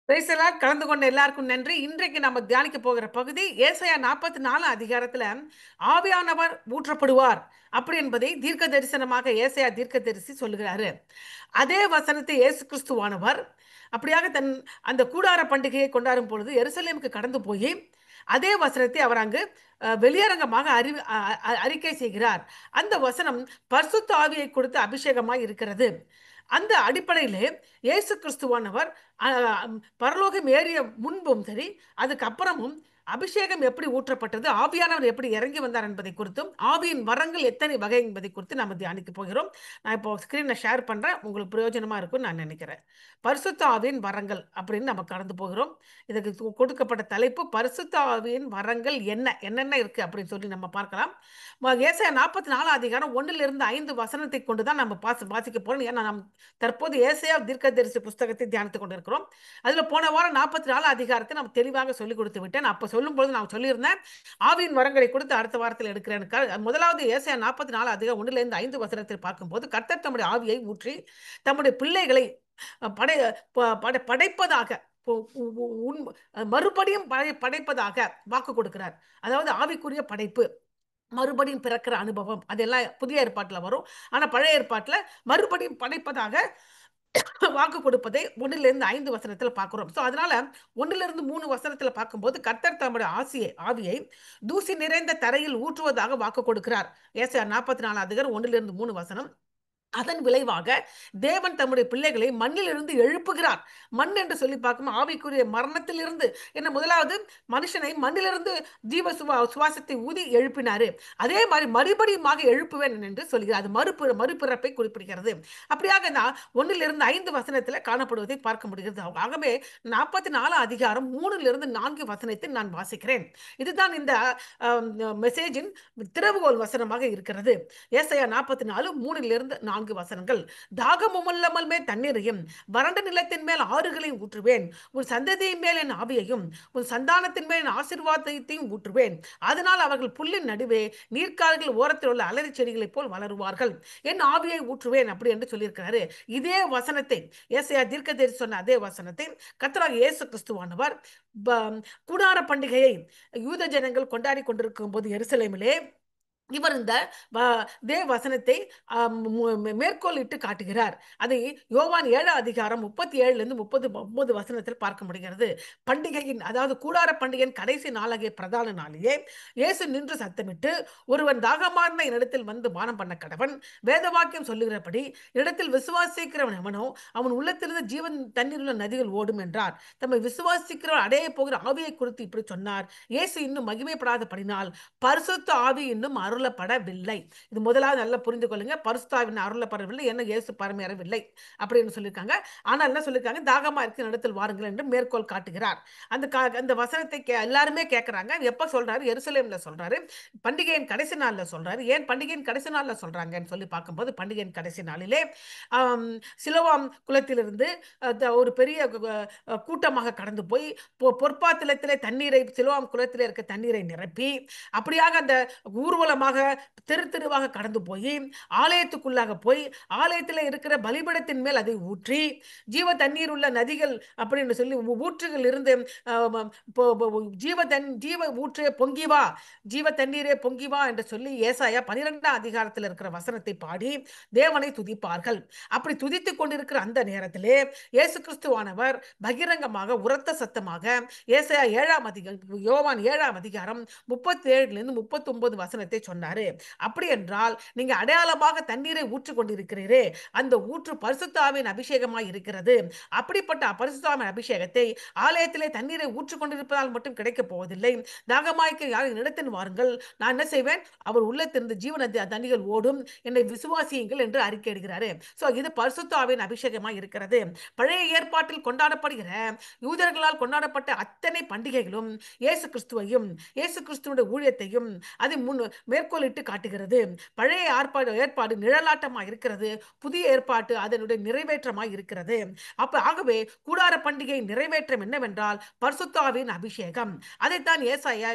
Praise the Lord. கலந்து கொண்ட எல்லாருக்கும் நன்றி. இன்றைக்கு நம்ம தியானிக்க போகிற பகுதி ஏசாயா 44 அதிகாரத்துல ஆவியானவர் ஊற்றப்படுவார் அப்படி என்பதை தீர்க்க தரிசனமாக ஏசாயா தீர்க்கதரிசி சொல்லுகிறாரு. அதே வசனத்தை இயேசு கிறிஸ்துவானவர் அப்படியாக அந்த கூடார பண்டிகையை கொண்டாடும் பொழுது எருசலேமுக்கு கடந்து போய் அதே வசனத்தை அவர் அங்கு வெளியரங்கமாக அறிக்கை செய்கிறார். அந்த வசனம் பரிசுத்த ஆவியை கொடுத்து அபிஷேகமாய் இருக்கிறது. அந்த அடிப்படையிலே இயேசு கிறிஸ்துவானவர் பரலோகம் ஏறிய முன்பும் சரி, அதுக்கப்புறமும் அபிஷேகம் எப்படி ஊற்றப்பட்டது, ஆவியானவர் எப்படி இறங்கி வந்தார் என்பதை குறித்தும், ஆவியின் வரங்கள் எத்தனை வகை என்பதை குறித்து நம்ம தியானிக்க போகிறோம். நான் இப்போ ஸ்கிரீனை ஷேர் பண்றேன், உங்களுக்கு பிரயோஜனமா இருக்கும்னு நான் நினைக்கிறேன். பரிசுத்த ஆவியின் வரங்கள் அப்படின்னு நம்ம கடந்து போகிறோம். இதுக்கு கொடுக்கப்பட்ட தலைப்பு பரிசுத்த ஆவியின் வரங்கள் என்னென்ன இருக்கு அப்படின்னு சொல்லி நம்ம பார்க்கலாம். ஏசாயா 44 அதிகாரம் 1-5 வசனத்தை கொண்டுதான் நம்ம வாசிக்க போறோம். ஏன்னா நாம் தற்போது ஏசாயா தீர்க்கதரிசி புஸ்தகத்தை தியானித்துக் கொண்டிருக்கிறோம். அதுல போன வாரம் 44 அதிகாரத்தை நம்ம தெளிவாக சொல்லிக் கொடுத்து விட்டேன். அப்ப சொல்லும்போது நான் சொல்லியிருந்தேன், ஆவியின் வரங்களை கொடுத்து அடுத்த வாரத்தில் எடுக்கிறேன். முதலாவது ஏசாயா 44 அதிகாரம் 1-5 வசனத்தில் பார்க்கும்போது, கர்த்தர் தம்முடைய ஆவியை ஊற்றி தம்முடைய பிள்ளைகளை படை படைப்பதாக மறுபடியும் படைப்பதாக வாக்கு கொடுக்கிறார். அதாவது ஆவிக்குரிய படைப்பு, மறுபடியும் பிறக்கிற அனுபவம், அதெல்லாம் புதிய ஏற்பாட்டில் வரும். ஆனா பழைய ஏற்பாட்டில் மறுபடியும் படைப்பதாக வாக்கு கொடுப்பதை 1-5 வசனத்துல பார்க்கிறோம். சோ அதனால 1-3 வசனத்துல பார்க்கும்போது கர்த்தர் தம்முடைய ஆவியை தூசி நிறைந்த தரையில் ஊற்றுவதாக வாக்கு கொடுக்கிறார். ஏசாயா 44 அதிகாரம் 1-3 வசனம். அதன் விளைவாக தேவன் தம்முடைய பிள்ளைகளை மண்ணில் இருந்து எழுப்புகிறார். மண் என்று சொல்லி பார்க்கும் ஆவிக்குரிய மரணத்திலிருந்து என்ன, முதலாவது மனுஷனை மண்ணிலிருந்து ஜீவ சுவாசத்தை ஊதி எழுப்பினாரு. அதே மாதிரி மறுபடியுமாக எழுப்புவேன் என்று சொல்கிறார். அது மறுபிறப்பை குறிப்பிடுகிறது. அப்படியாக 1-5 வசனத்தில் காணப்படுவதை பார்க்க முடிகிறது. ஆகவே 44 அதிகாரம் 3-4 வசனத்தை நான் வாசிக்கிறேன். இதுதான் இந்த மெசேஜின் திறவுகோல் வசனமாக இருக்கிறது. ஏசாயா 44 3-4 வசனங்கள். தாகமுமல்லாமல் மேல் தண்ணீரையும் வறண்ட நிலத்தின் மேல் ஆறுகளையும் ஊற்றுவேன். உன் சந்ததியின் மேல் என் ஆவியையும் உன் சந்தானத்தின் மேல் என் ஆசீர்வாதத்தையும் ஊற்றுவேன். அதனால் அவர்கள் புல்லின் நடுவே நீர்க்கால்கள் ஓரத்தில் உள்ள அலரி செடிகளைப் போல் வளருவார்கள். என் ஆவியை ஊற்றுவேன் அப்படி என்று சொல்லியிருக்கிறாரு. இதே வசனத்தை ஏசாயா தீர்க்கதரிசி சொன்ன அதே வசனத்தை கர்த்தராகிய இயேசு கிறிஸ்துவானவர் கூடார பண்டிகையை யூத ஜனங்கள் கொண்டாடி கொண்டிருக்கும் போது எருசலேமிலே இவர் இந்த வசனத்தை மேற்கோளிட்டு காட்டுகிறார். அதை யோவான் 7 அதிகாரம் 37-39 வசனத்தில் பார்க்க முடிகிறது. பண்டிகையின், அதாவது கூடார பண்டிகையின் கடைசி நாளாகிய பிரதான நாளிலே இயேசு நின்று சத்தமிட்டு, ஒருவன் தாகமான இடத்தில் வந்து பானம் பண்ண கடவன். வேதவாக்கியம் சொல்லுகிறபடி இடத்தில் விசுவாசிக்கிறவன் எவனோ அவன் உள்ளத்திலிருந்து ஜீவன் தண்ணீர் உள்ள நதிகள் ஓடும் என்றார். தம்மை விசுவாசிக்கிறவன் அடைய போகிற ஆவியை குறித்து இப்படி சொன்னார். இயேசு இன்னும் மகிமைப்படாதபடினால் பரிசுத்த ஆவி இன்னும் அருளப்படவில்லை. இது முதலாவது நல்லா புரிந்து கொள்ளுங்க. பரிசுத்தாவின் அருளப்படவில்லை, என்ன இயேசு பரமேறவில்லை அப்படின்னு சொல்லியிருக்காங்க. ஆனால் என்ன சொல்லியிருக்காங்க, தாகமா இருக்கிற இடத்தில் வாருங்கள் என்று மேற்கோள் காட்டுகிறார். அந்த வசனத்தை எல்லாருமே கேட்கிறாங்க. எப்ப சொல்றாரு? எருசலேம்ல சொல்றாரு. பண்டிகையின் கடைசி நாள்ல சொல்றாரு. ஏன் பண்டிகையின் கடைசி நாள்ல சொல்றாங்கன்னு சொல்லி பார்க்கும்போது, பண்டிகையின் கடைசி நாளிலே சிலோவாம் குளத்திலிருந்து ஒரு பெரிய கூட்டமாக கடந்து போய் பொற்பாத்திரத்திலே தண்ணீரை, சிலோவாம் குளத்திலே இருக்க தண்ணீரை நிரப்பி அப்படியாக அந்த ஊர்வலமாக தெரு தெருவாக கடந்து போய் ஆலயத்துக்குள்ளாக போய் ஆலயத்தில் இருக்கிற பலிபீடத்தின் மேல் அதை ஊற்றி ஜீவ தண்ணீர் உள்ள நதிகள் அப்படின்னு சொல்லி ஊற்றுகள் இருந்து ஜீவ ஊற்றே பொங்கி வா, ஜீவ தண்ணீரே பொங்கி வா என்று சொல்லி ஏசாயா 12ஆம் அதிகாரத்தில் இருக்கிற வசனத்தை பாடி தேவனை துதிப்பார்கள். அப்படி துதித்துக் கொண்டிருக்கிற அந்த நேரத்திலே இயேசு கிறிஸ்துவானவர் பகிரங்கமாக உரத்த சத்தமாக ஏசாயா 7ஆம் அதிகாரம், யோவான் 7ஆம் அதிகாரம் 37-39 வசனத்தை சொன்னாரு. அப்படி என்றால் நீங்க அடையாளமாக தண்ணீரை ஊற்று கொண்டிருக்கிறீரே, அந்த ஊற்று பரிசுத்த ஆவியின் அபிஷேகமாய் இருக்கிறது. அப்படிப்பட்ட பரிசுத்த ஆவியின் அபிஷேகத்தை ஆலயத்திலே தண்ணீரை ஊற்று கொண்டிருப்பதால் மட்டும் கிடைக்க போவதில்லை. தாகமாய்க்க யாரின் இடத்தில் வாருங்கள், நான் என்ன செய்வேன், அவர் உள்ளத்திலிருந்து ஜீவன தண்ணீர்கள் ஓடும், என்னை விசுவாசியுங்கள் என்று அறிக்கையிடுகிறாரு. சோ இது பரிசுத்த ஆவியின் அபிஷேகமாய் இருக்கிறது. பழைய ஏற்பாட்டில் கொண்டாடப்படுகிற யூதர்களால் கொண்டாடப்பட்ட அத்தனை பண்டிகைகளும் இயேசு கிறிஸ்துவையும் இயேசு கிறிஸ்துவோட ஊழியத்தையும் அதை மேற்கோளிட்டு காட்டுகிறது. பழைய ஏற்பாடு நிழலாட்டமாக இருக்கிறது, புதிய ஏற்பாட்டு அதனுடைய நிறைவேற்றமாய் இருக்கிறது. ஆகவே கூடார பண்டிகை நிறைவேற்றம் என்னவென்றால் பரிசுத்தாவின் அபிஷேகம். அதைத்தான் ஏசாயா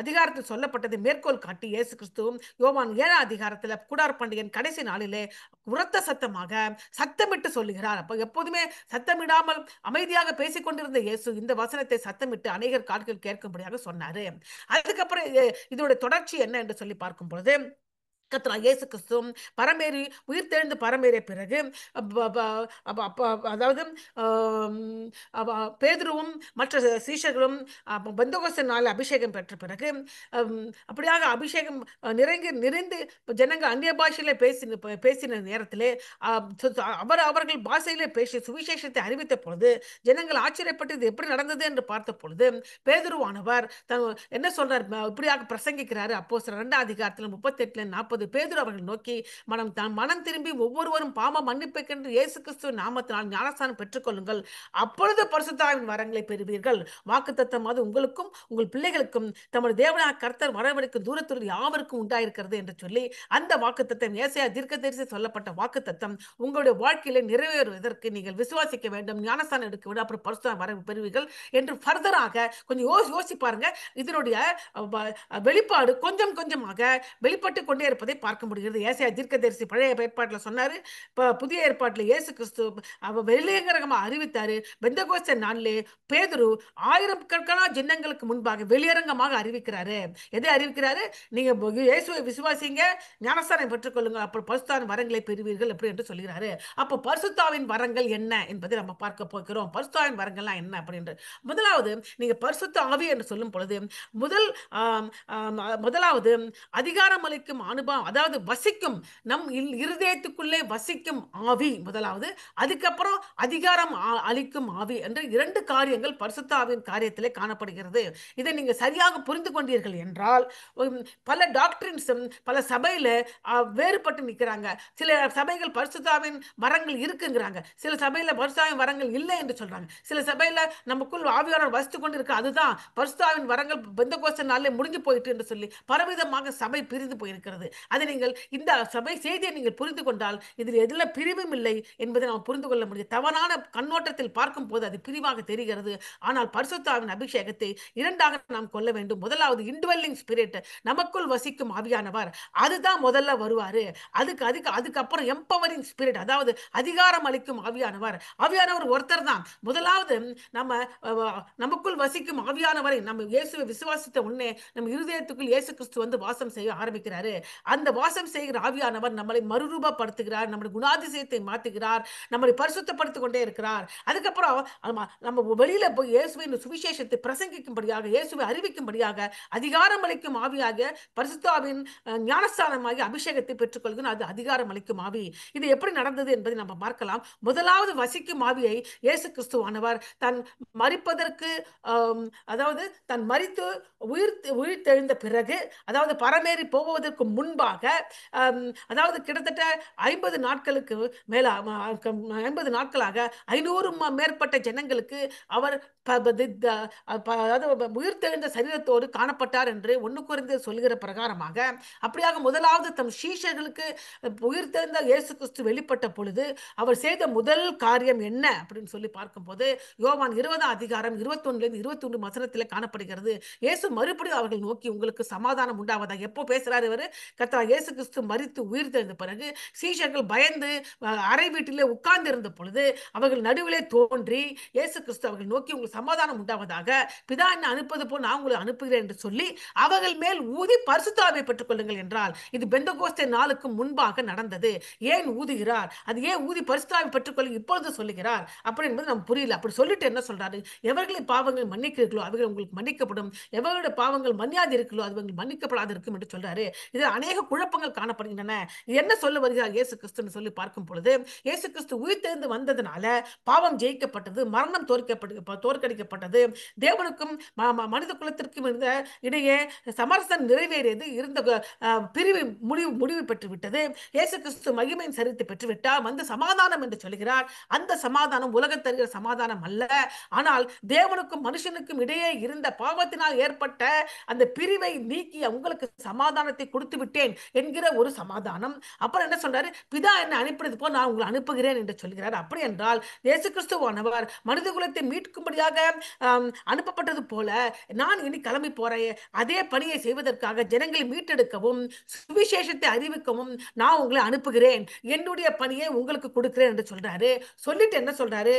அதிகாரத்தில் சொல்லப்பட்டது மேற்கோள் காட்டி இயேசு கிறிஸ்துவும் யோவான் 7ஆம் அதிகாரத்தில் கூடார பண்டிகையின் கடைசி நாளிலே உரத்த சத்தமாக சத்தமிட்டு சொல்லுகிறார். அப்ப எப்போதுமே சத்தமிடாமல் அமைதியாக பேசிக் கொண்டிருந்த இயேசு இந்த வசனத்தை சத்தமிட்டு அநேகர் கால்கள் கேட்கும்படியாக சொன்னாரு. அதுக்கப்புறம் இதோட தொடர்ச்சி என்ன என்று சொல்லி பார்க்கும் பொழுது கர்த்தராகிய இயேசு கிறிஸ்து பரமேறி உயிர்த்தெழுந்து பரமேறிய பிறகு அதாவது பேதுருவும் மற்ற சீஷர்களும் பெந்தகோஸ்து நாள் அபிஷேகம் பெற்ற பிறகு அப்படியாக அபிஷேகம் நிறைந்து ஜனங்கள் அந்நிய பாஷையிலே பேசின நேரத்திலே அவர்கள் பாஷையிலே பேசி சுவிசேஷத்தை அறிவித்த பொழுது ஜனங்கள் ஆச்சரியப்பட்டு இது எப்படி நடந்தது என்று பார்த்த பொழுது பேதுருவானவர் என்ன சொல்றார், இப்படியாக பிரசங்கிக்கிறாரு. அப்போஸ்தலர் 2ஆம் அதிகாரத்தில் 38-40 பேதுரு அவர்கள் நோக்கி மனம் திரும்பி ஒவ்வொருவரும் பாவ மன்னிப்புக்கென்று இயேசு கிறிஸ்துவின் நாமத்தினால் ஞானஸ்நானம் பெற்றுக்கொள்ளுங்கள், அப்பொழுது பரிசுத்தாவின் வரங்களை பெறுவீர்கள். வாக்குத்தத்தம் அது உங்களுக்கும் உங்கள் பிள்ளைகளுக்கும் தமது தேவனாகிய கர்த்தர் வரவழைக்கும் தூரத்தில் யாவருக்கும் உண்டாயிருக்கிறது என்று சொல்லி அந்த வாக்குத்தத்தம் ஏசாயா தீர்க்கதரிசி சொல்லப்பட்ட வாக்குத்தத்தம் உங்களுடைய வாழ்க்கையில நிறைவேறுவதற்கு நீங்கள் விசுவாசிக்க வேண்டும், ஞானஸ்நானம் எடுக்க வேண்டும், அப்புறம் பரிசுத்த வர பெறுவீர்கள் என்று ஃபர்தராக கொஞ்சம் யோசி பாருங்க. இதனுடைய வெளிப்பாடு கொஞ்சம் கொஞ்சமாக வெளிப்பட்டு கொண்டே இருப்பதை பார்க்க முடிகிறது. ஏசாயா தீர்க்கதரிசி பழைய ஏற்பாட்டில் சொன்னாரு, புதிய ஏற்பாட்டில் இயேசு கிறிஸ்து வெளியரங்கமா அறிவித்தாரு. பெந்தகோஸ்தே நாளிலே பேதுரு ஆயிரக்கணக்கான ஜனங்களுக்கு முன்பாக வெளியரங்கமாக அறிவிக்கிறாரு. எதை அறிவிக்கிறாரு? நீங்க இயேசுவை விசுவாசிங்க, ஞானஸ்நானம் பெற்றுக்கொள்ளுங்க, அப்புறம் பரிசுத்தாவின் வரங்களை பெறுவீர்கள் அப்படி என்று சொல்கிறாரு. அப்போ பரிசுத்தாவின் வரங்கள் என்ன என்பதை நம்ம பார்க்க போகிறோம். பரிசுத்தாவின் வரங்கள்லாம் என்ன அப்படின்றது முதலாவது நீங்க பரிசுத்த ஆவி என்று சொல்லும் பொழுது முதலாவது அதிகாரம் அளிக்கும் அனுபவம், அதாவது வசிக்கும் நம் இருதயத்துக்குள்ளே வசிக்கும் ஆவி முதலாவது, அதுக்கப்புறம் அதிகாரம் அளிக்கும் ஆவி என்ற இரண்டு காரியங்கள் பரிசுத்த ஆவியின் காரியத்திலே காணப்படுகிறது. இதை நீங்க சரியாக புரிந்து கொண்டீர்கள் என்றால் பல டாக்டரின்ஸ் பல சபையில வேறுபட்டு நிற்கிறாங்க. சில சபைகள் பரிசுத்த ஆவியின் வரங்கள் இருக்குங்கிறாங்க, சில சபையில பரிசுத்த ஆவியின் வரங்கள் இல்லை என்று சொல்றாங்க, சில சபையில நமக்குள் ஆவியானவர் வசித்து கொண்டு இருக்கு, அதுதான் பரிசுத்த ஆவியின் வரங்கள் பெந்தகோஸ்தே நாளிலே முடிஞ்சு போயிட்டு என்று சொல்லி பலவிதமாக சபை பிரிந்து போயிருக்கிறது. அதை நீங்கள் இந்த சபை செய்தியை நீங்கள் புரிந்து கொண்டால் இதில் எதில் பிரிவும் இல்லை என்பதை நாம் புரிந்து கொள்ள முடியும். தவறான கண்ணோட்டத்தில் பார்க்கும் போது அது பிரிவாக தெரிகிறது. ஆனால் பரிசுத்த ஆவியின் அபிஷேகத்தை இரண்டாக நாம் கொள்ள வேண்டும். முதலாவது இன்டுவெல்லிங் ஸ்பிரிட், நமக்குள் வசிக்கும் ஆவியானவர், அதுதான் முதல்ல வருவாரு. அதுக்கப்புறம் எம்பவரிங் ஸ்பிரிட், அதாவது அதிகாரம் அளிக்கும் ஆவியானவர். ஆவியானவர் ஒருத்தர் தான். முதலாவது நமக்குள் வசிக்கும் ஆவியானவரை நம்ம இயேசுவை விசுவாசித்த உடனே நம்ம இருதயத்துக்குள் இயேசு கிறிஸ்து வந்து வாசம் செய்ய ஆரம்பிக்கிறாரு. அந்த வாசம் செய்கிற ஆவியானவர் நம்மளை மறுரூபப்படுத்துகிறார், நம்முடைய குணாதிசயத்தை மாற்றுகிறார், நம்மளை பரிசுத்தப்படுத்திக் கொண்டே இருக்கிறார். அதுக்கப்புறம் நம்ம வெளியில போய் இயேசுவின் சுவிசேஷத்தை பிரசங்கிக்கும்படியாக, இயேசுவை அறிவிக்கும்படியாக அதிகாரம் அளிக்கும் ஆவியாக பரிசுத்த ஆவியின் ஞானஸ்தானமாகி அபிஷேகத்தை பெற்றுக்கொள்கிறோம். அது அதிகாரம் அளிக்கும் ஆவி. இது எப்படி நடந்தது என்பதை நம்ம பார்க்கலாம். முதலாவது வசிக்கும் ஆவியை இயேசு கிறிஸ்துவானவர் தன் மரிப்பதற்கு, அதாவது தன் மரித்து உயிர்த்தெழுந்த பிறகு, அதாவது பரமேறி போவதற்கு முன்பாக, அதாவது கிட்டத்தட்ட 50 நாட்களுக்கு மேல 50 நாட்களாக 500 மேற்பட்ட ஜனங்களுக்கு அவர் உயிர்த்தெழுந்த சரீரத்தோடு காணப்பட்டார் என்று 1 கொரிந்தியர் சொல்கிற பிரகாரமாக, அப்படியாக முதலாவது தம் சீஷர்களுக்கு உயிர்த்தெழுந்த இயேசு கிறிஸ்து வெளிப்பட்ட பொழுது அவர் செய்த முதல் காரியம் என்ன அப்படின்னு சொல்லி பார்க்கும்போது யோவான் 20ஆம் அதிகாரம் 21-23 வசனத்தில் காணப்படுகிறது. இயேசு மறுபடியும் அவர்கள் நோக்கி உங்களுக்கு சமாதானம் உண்டாவதா. எப்போ பேசுறாரு இவர்? கர்த்தர் இயேசு கிறிஸ்து மரித்து உயிர்த்தெழுந்த பிறகு சீஷர்கள் பயந்து அறை வீட்டிலே உட்கார்ந்து இருந்த பொழுது அவர்கள் நடுவிலே தோன்றி இயேசு கிறிஸ்து அவர்கள் நோக்கி உங்களுக்கு சமாதானம் உண்டாவதாக, பிதா என்ன அனுப்பது போல் நான் உங்களை அனுப்புகிறேன் என்று சொல்லி அவர்கள் மேல் ஊதி பரிசுத்த ஆவியை பெற்றுக் கொள்ளுங்கள் என்றால், இது பெந்தகோஸ்தே நாளுக்கு முன்பாக நடந்தது. ஏன் ஊதுகிறார்? அது ஏன் ஊதி பரிசுத்த ஆவியை பெற்றுக்கொள்ள இப்பொழுது சொல்லுகிறார் அப்படி என்பது நமக்கு புரியல. அப்படி சொல்லிட்டு என்ன சொல்றாரு? எவர்களின் பாவங்கள் மன்னிக்கிறீர்களோ அவைகள் உங்களுக்கு மன்னிக்கப்படும், எவர்களுடைய பாவங்கள் மன்னியாது இருக்கிறோ அது மன்னிக்கப்படாது இருக்கும் என்று சொல்றாரு. இதில் அநேக குழப்பங்கள் காணப்படுகின்றன. என்ன சொல்ல வருகிறார் இயேசு கிறிஸ்துன்னு சொல்லி பார்க்கும் பொழுது, இயேசு கிறிஸ்து உயிர்த்தெழுந்து வந்ததுனால பாவம் ஜெயிக்கப்பட்டது, மரணம் தோற்கடிக்கப்பட்டது, தேவனுக்கும் மனித குலத்திற்கும் இருந்த இடையே சமரசம் நிறைவேறியது, இருந்த பிரிவு முடிவு பெற்று விட்டது. இயேசு கிறிஸ்து மகிமையின் சரித்தை பெற்றுவிட்டார், வந்து சமாதானம் என்று சொல்கிறார். அந்த சமாதானம் உலகத்தருகிற சமாதானம் அல்ல, ஆனால் தேவனுக்கும் மனுஷனுக்கும் இடையே இருந்த பாவத்தினால் ஏற்பட்ட அந்த பிரிவை நீக்கி உங்களுக்கு சமாதானத்தை கொடுத்து விட்டேன் என்கிற ஒரு சமாதானம். அப்புறம் என்ன சொல்றாரு, பிதா என்ன அனுப்பினது போல் நான் உங்களை அனுப்புகிறேன் என்று சொல்கிறார். அப்படி என்றால் இயேசு கிறிஸ்துவானவர் மனித குலத்தை மீட்கும்படியாக அனுப்பப்பட்டது போல நான் இனி கிளம்பி போறேன், அதே பணியை செய்வதற்காக ஜனங்களை மீட்டெடுக்கவும் சுவிசேஷத்தை அறிவிக்கவும் நான் உங்களை அனுப்புகிறேன், என்னுடைய பணியை உங்களுக்கு கொடுக்கிறேன் என்று சொல்றாரு. சொல்லிட்டு என்ன சொல்றாரு,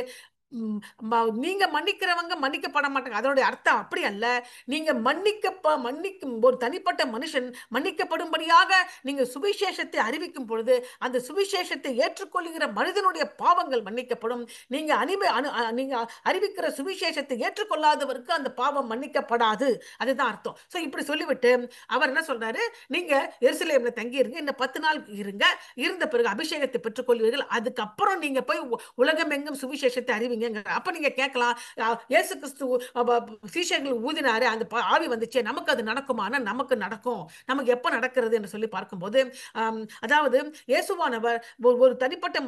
நீங்க மன்னிக்கிறவங்க மன்னிக்கப்பட மாட்டாங்க. அதனுடைய அர்த்தம் அப்படி அல்ல. நீங்க மன்னிக்கும் ஒரு தனிப்பட்ட மனுஷன் மன்னிக்கப்படும்படியாக நீங்க சுவிசேஷத்தை அறிவிக்கும் பொழுது அந்த சுவிசேஷத்தை ஏற்றுக்கொள்கிற மனிதனுடைய பாவங்கள் மன்னிக்கப்படும். நீங்க அறிவிக்கிற சுவிசேஷத்தை ஏற்றுக்கொள்ளாதவருக்கு அந்த பாவம் மன்னிக்கப்படாது. அதுதான் அர்த்தம். சோ இப்படி சொல்லிவிட்டு அவர் என்ன சொல்றாரு, நீங்க எருசலேம்ல தங்கி இருங்க, இந்த 10 நாள் இருங்க, இருந்த பிறகு அபிஷேகத்தை பெற்றுக்கொள்வீர்கள், அதுக்கப்புறம் நீங்க போய் உலகம் எங்கும் சுவிசேஷத்தை அறிவிங்க. அப்ப நீங்க கேட்கலாம், இயேசு கிறிஸ்து சீஷர்கள் ஊதினாரு, அந்த ஆவி வந்துச்சு, நமக்கு அது நடக்குமானா நமக்கு நடக்கும். நமக்கு எப்ப நடக்கிறது என்று சொல்லி பார்க்கும்போது, அதாவது இயேசுவானவர் ஒரு தனிப்பட்ட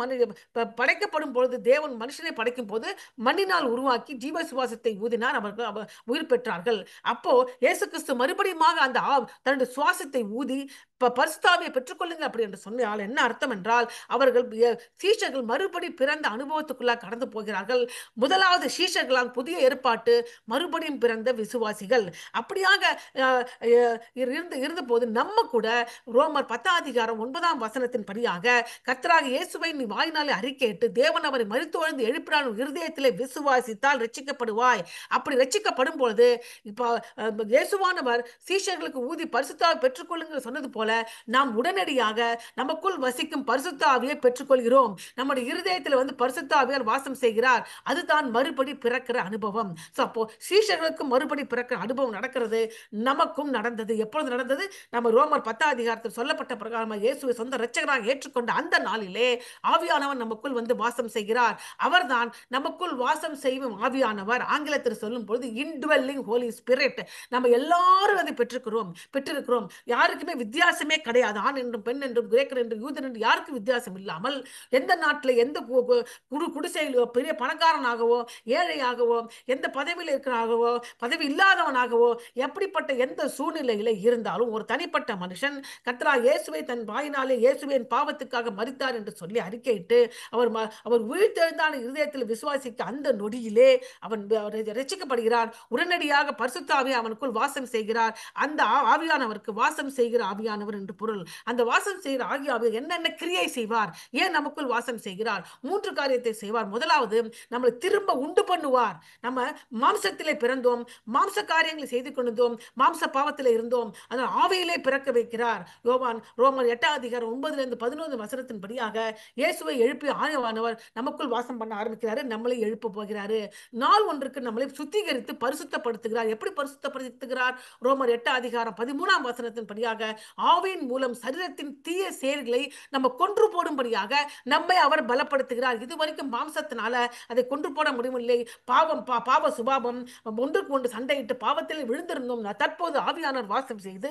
படைக்கப்படும் பொழுது, தேவன் மனுஷனை படைக்கும் போது மண்ணினால் உருவாக்கி ஜீவ சுவாசத்தை ஊதினார், அவர்கள் உயிர் பெற்றார்கள். அப்போ இயேசு கிறிஸ்து மறுபடியும் அந்த தன்னுடைய சுவாசத்தை ஊதி பரிசுத்தாவியை பெற்றுக்கொள்ளுங்க அப்படி என்று சொன்னால் என்ன அர்த்தம் என்றால், அவர்கள் சீஷர்கள் மறுபடி பிறந்த அனுபவத்துக்குள்ளாக கடந்து போகிறார்கள். முதலாவது சீஷர்களால் புதிய ஏற்பாட்டு மறுபடியும் பிறந்த விசுவாசிகள். அப்படியாக இருந்த போது நம்ம கூட ரோமர் 10:9 படியாக கர்த்தராகிய இயேசுவை நீ வாயினாலே அறிக்கையிட்டு தேவன் அவரை மரித்தோழ்ந்து எழுப்பினார் இருதயத்திலே விசுவாசித்தால் ரட்சிக்கப்படுவாய். அப்படி ரட்சிக்கப்படும் பொழுது இப்போ இயேசுவானவர் சீஷர்களுக்கு ஊதி பரிசுத்தாவை பெற்றுக்கொள்ளுங்கள் சொன்னது போல நாம் உடனடியாக நமக்குள் வசிக்கும் பரிசுத்த ஆவியை பெற்றுக்கொள்கிறோம். நம்முடைய இருதயத்தில் வந்து பரிசுத்த ஆவியார் வாசம் செய்கிறார். அதுதான் மறுபடி பிறக்கிற அனுபவம். அப்போ சீஷர்களுக்கு மறுபடி பிறக்கிற அனுபவம் நடக்கிறது, நமக்கும் நடந்தது. எப்பொழுது நடந்தது? நம்ம ரோமர் 10 சொல்லப்பட்ட பிரகாரம் இயேசுவை சொந்த இரட்சகராக ஏற்றுக்கொண்ட அந்த நாளிலே ஆவியானவர் நமக்குள் வந்து வாசம் செய்கிறார். அவர்தான் நமக்குள் வாசம் செய்யும் ஆவியானவர். ஆங்கிலத்தில் சொல்லும் பொழுது இன்டுவெல்லிங் ஹோலி ஸ்பிரிட். நம்ம எல்லாரும் அதை பெற்றிருக்கிறோம். யாருக்குமே வித்தியாசமே கிடையாது. ஆண் என்றும் பெண் என்றும் கிரேக்கர் என்றும் யூதன் என்று யாருக்கும் வித்தியாசம் இல்லாமல் எந்த நாட்டில் எந்த குடிசையிலோ பெரிய பணக்காரனாகவோ ஏழையாகவோ எந்த பதவியில் இருக்கிறாகவோ பதவி இல்லாதவனாகவோ எப்படிப்பட்ட எந்த சூழ்நிலையில இருந்தாலும் ஒரு தனிப்பட்ட மனுஷன் கர்த்தராகிய இயேசுவை தன் வாயினாலே இயேசுவின் பாவத்துக்காக மரித்தார் என்று சொல்லி அறிக்கையிட்டு அவர் உயிர்த்தெழுந்தான இருதயத்தில் விசுவாசிக்க அந்த நொடியிலே அவன் ரட்சிக்கப்படுகிறான். உடனடியாக பரிசுத்த ஆவி அவனுக்குள் வாசம் செய்கிறார். அந்த ஆவியானவருக்கு வாசம் செய்கிற ஆவியானவர் என்று பொருள். அந்த வாசம் செய்கிற ஆவியானவர் என்னென்ன கிரியை செய்வார், ஏன் நமக்குள் வாசம் செய்கிறார்? 3 காரியத்தை செய்வார். முதலாவது, நம்மளை திரும்ப உண்டு பண்ணுவார். நம்ம மாம்சத்திலே பிறந்தோம், மாம்ச காரியங்களை செய்து கொண்டோம், மாம்ச பாவத்திலே இருந்தோம், அதனால் ஆவியிலே பிறக்க வைக்கிறார். ரோமர் 8:9 படியாக இயேசுவை எழுப்பி ஆவியானவர் நமக்குள் வாசம் பண்ண ஆரம்பிக்கிறாரு, நம்மளை எழுப்ப போகிறாரு. நாள் ஒன்றுக்கு நம்மளை சுத்திகரித்து பரிசுத்தப்படுத்துகிறார். எப்படி பரிசுத்தப்படுத்துகிறார்? ரோமர் 8:13 படியாக ஆவியின் மூலம் சரீரத்தின் தீய செயல்களை நம்ம கொன்று போடும்படியாக நம்மை அவர் பலப்படுத்துகிறார். இதுவரைக்கும் மாம்சத்தினால அதை கொன்று போட முடியவில்லை. பாவ சுபாவம் ஒன்றுக்கு ஒன்று சண்டையிட்டு பாவத்தில் விழுந்திருந்தோம். தற்போது ஆவியானவர் வாசம் செய்து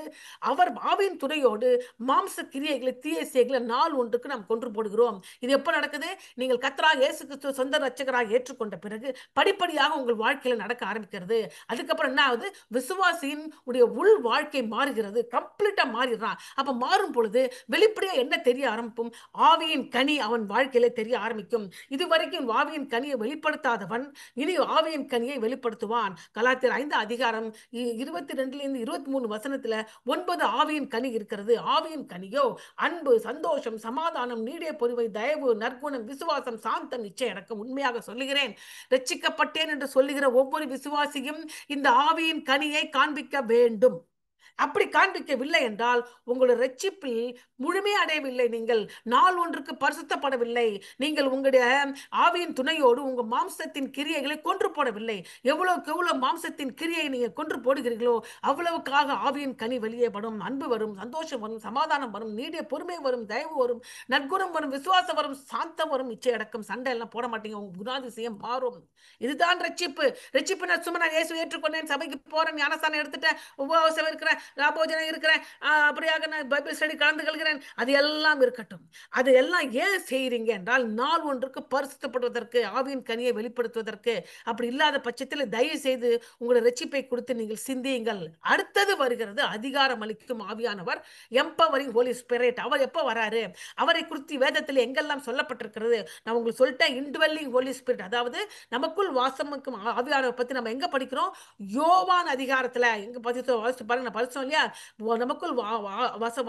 அவர் ஆவியின் துணையோடு மாம்ச கிரியைகளை தீய செயல்களை நாள் ஒன்றுக்கு நாம் கொன்று போடுகிறோம். இது எப்ப நடக்குது? நீங்கள் கர்த்தராகிய இயேசு கிறிஸ்துவை சொந்த இரட்சகராக ஏற்றுக்கொண்ட பிறகு படிப்படியாக உங்கள் வாழ்க்கையில நடக்க ஆரம்பிக்கிறது. அதுக்கப்புறம் என்ன ஆகுது? விசுவாசியின் உடைய உள் வாழ்க்கை மாறுகிறது, கம்ப்ளீட்டா மாறிடுறான். அப்ப மாறும் பொழுது வெளிப்படையா என்ன தெரிய ஆரம்பிக்கும்? ஆவியின் கனி அவன் வாழ்க்கையில தெரிய ஆரம்பிக்கும். இதுவரைக்கும் ஆவியின் கனியை வெளிப்படுத்தாதவன் இனி ஆவியின் கனியை வெளிப்படுத்துவான். கலாத்தியர் 5:22-23 9 ஆவியின் கனி இருக்கிறது. ஆவியின் கனியோ அன்பு, சந்தோஷம், சமாதானம், நீடிய பொறுமை, தயவு, நற்குணம், விசுவாசம், சாந்தம், நிச்சயம் அடக்கம். உண்மையாக சொல்லுகிறேன், ரட்சிக்கப்பட்டேன் என்று சொல்லுகிற ஒவ்வொரு விசுவாசியும் இந்த ஆவியின் கனியை காண்பிக்க வேண்டும். அப்படி காண்பிக்கவில்லை என்றால் உங்களுடைய ரட்சிப்பில் முழுமை அடையவில்லை. நீங்கள் நாள் ஒன்றுக்கு பரிசுத்தப்படவில்லை. நீங்கள் உங்களுடைய ஆவியின் துணையோடு உங்க மாம்சத்தின் கிரியைகளை கொன்று போடவில்லை. எவ்வளவுக்கு எவ்வளவு மாம்சத்தின் கிரியை நீங்க கொன்று போடுகிறீர்களோ அவ்வளவுக்காக ஆவியின் கனி வெளியே வரும். அன்பு வரும், சந்தோஷம் வரும், சமாதானம் வரும், நீடிய பொறுமை வரும், தயவு வரும், நற்குணம் வரும், விசுவாசம் வரும், சாந்தம் வரும், இச்சை அடக்கம். சண்டை எல்லாம் போட மாட்டீங்க. உங்க குணாதிசயம் மாறும். இதுதான் ரட்சிப்பு. ரட்சிப்பு நான் சும்மா நான் இயேசு ஏற்றுக்கொண்டேன், சபைக்கு போறேன், ஞானஸ்தானம் எடுத்துட்டேன், உபவாசம் இருக்கிறேன், ராபோஜனம் இருக்கிறேன், அப்படியாக நான் பைபிள் ஸ்டடி கலந்து கொள்கிறேன், அது எல்லாம் இருக்கட்டும். அது எல்லாம் ஏன் செய்யறீங்க என்றால் நாள் ஒன்றுக்கு பரிசுத்தப்படுவதற்கு, ஆவியின் கனியை வெளிப்படுத்துவதற்கு. அப்படி இல்லாத பட்சத்தில் தயவு செய்து உங்களுடைய ரட்சிப்பை கொடுத்து நீங்கள் சிந்தியுங்கள். அடுத்தது வருகிறது அதிகாரம் அளிக்கும் ஆவியானவர், எம்பவரிங் ஹோலி ஸ்பிரிட். அவர் எப்ப வராரு, அவரை குறித்து வேதத்தில் எங்கெல்லாம் சொல்லப்பட்டிருக்கிறது நான் உங்களுக்கு சொல்லிட்டேன். இன்டுவெல்லிங் ஹோலி ஸ்பிரிட், அதாவது நமக்குள் வாசமுக்கும் ஆவியானவர் பத்தி நம்ம எங்க படிக்கிறோம்? யோவான் அதிகாரத்துல எங்க படிச்சோம் பாருங்க, படிச்சோம் இல்லையா? நமக்குள்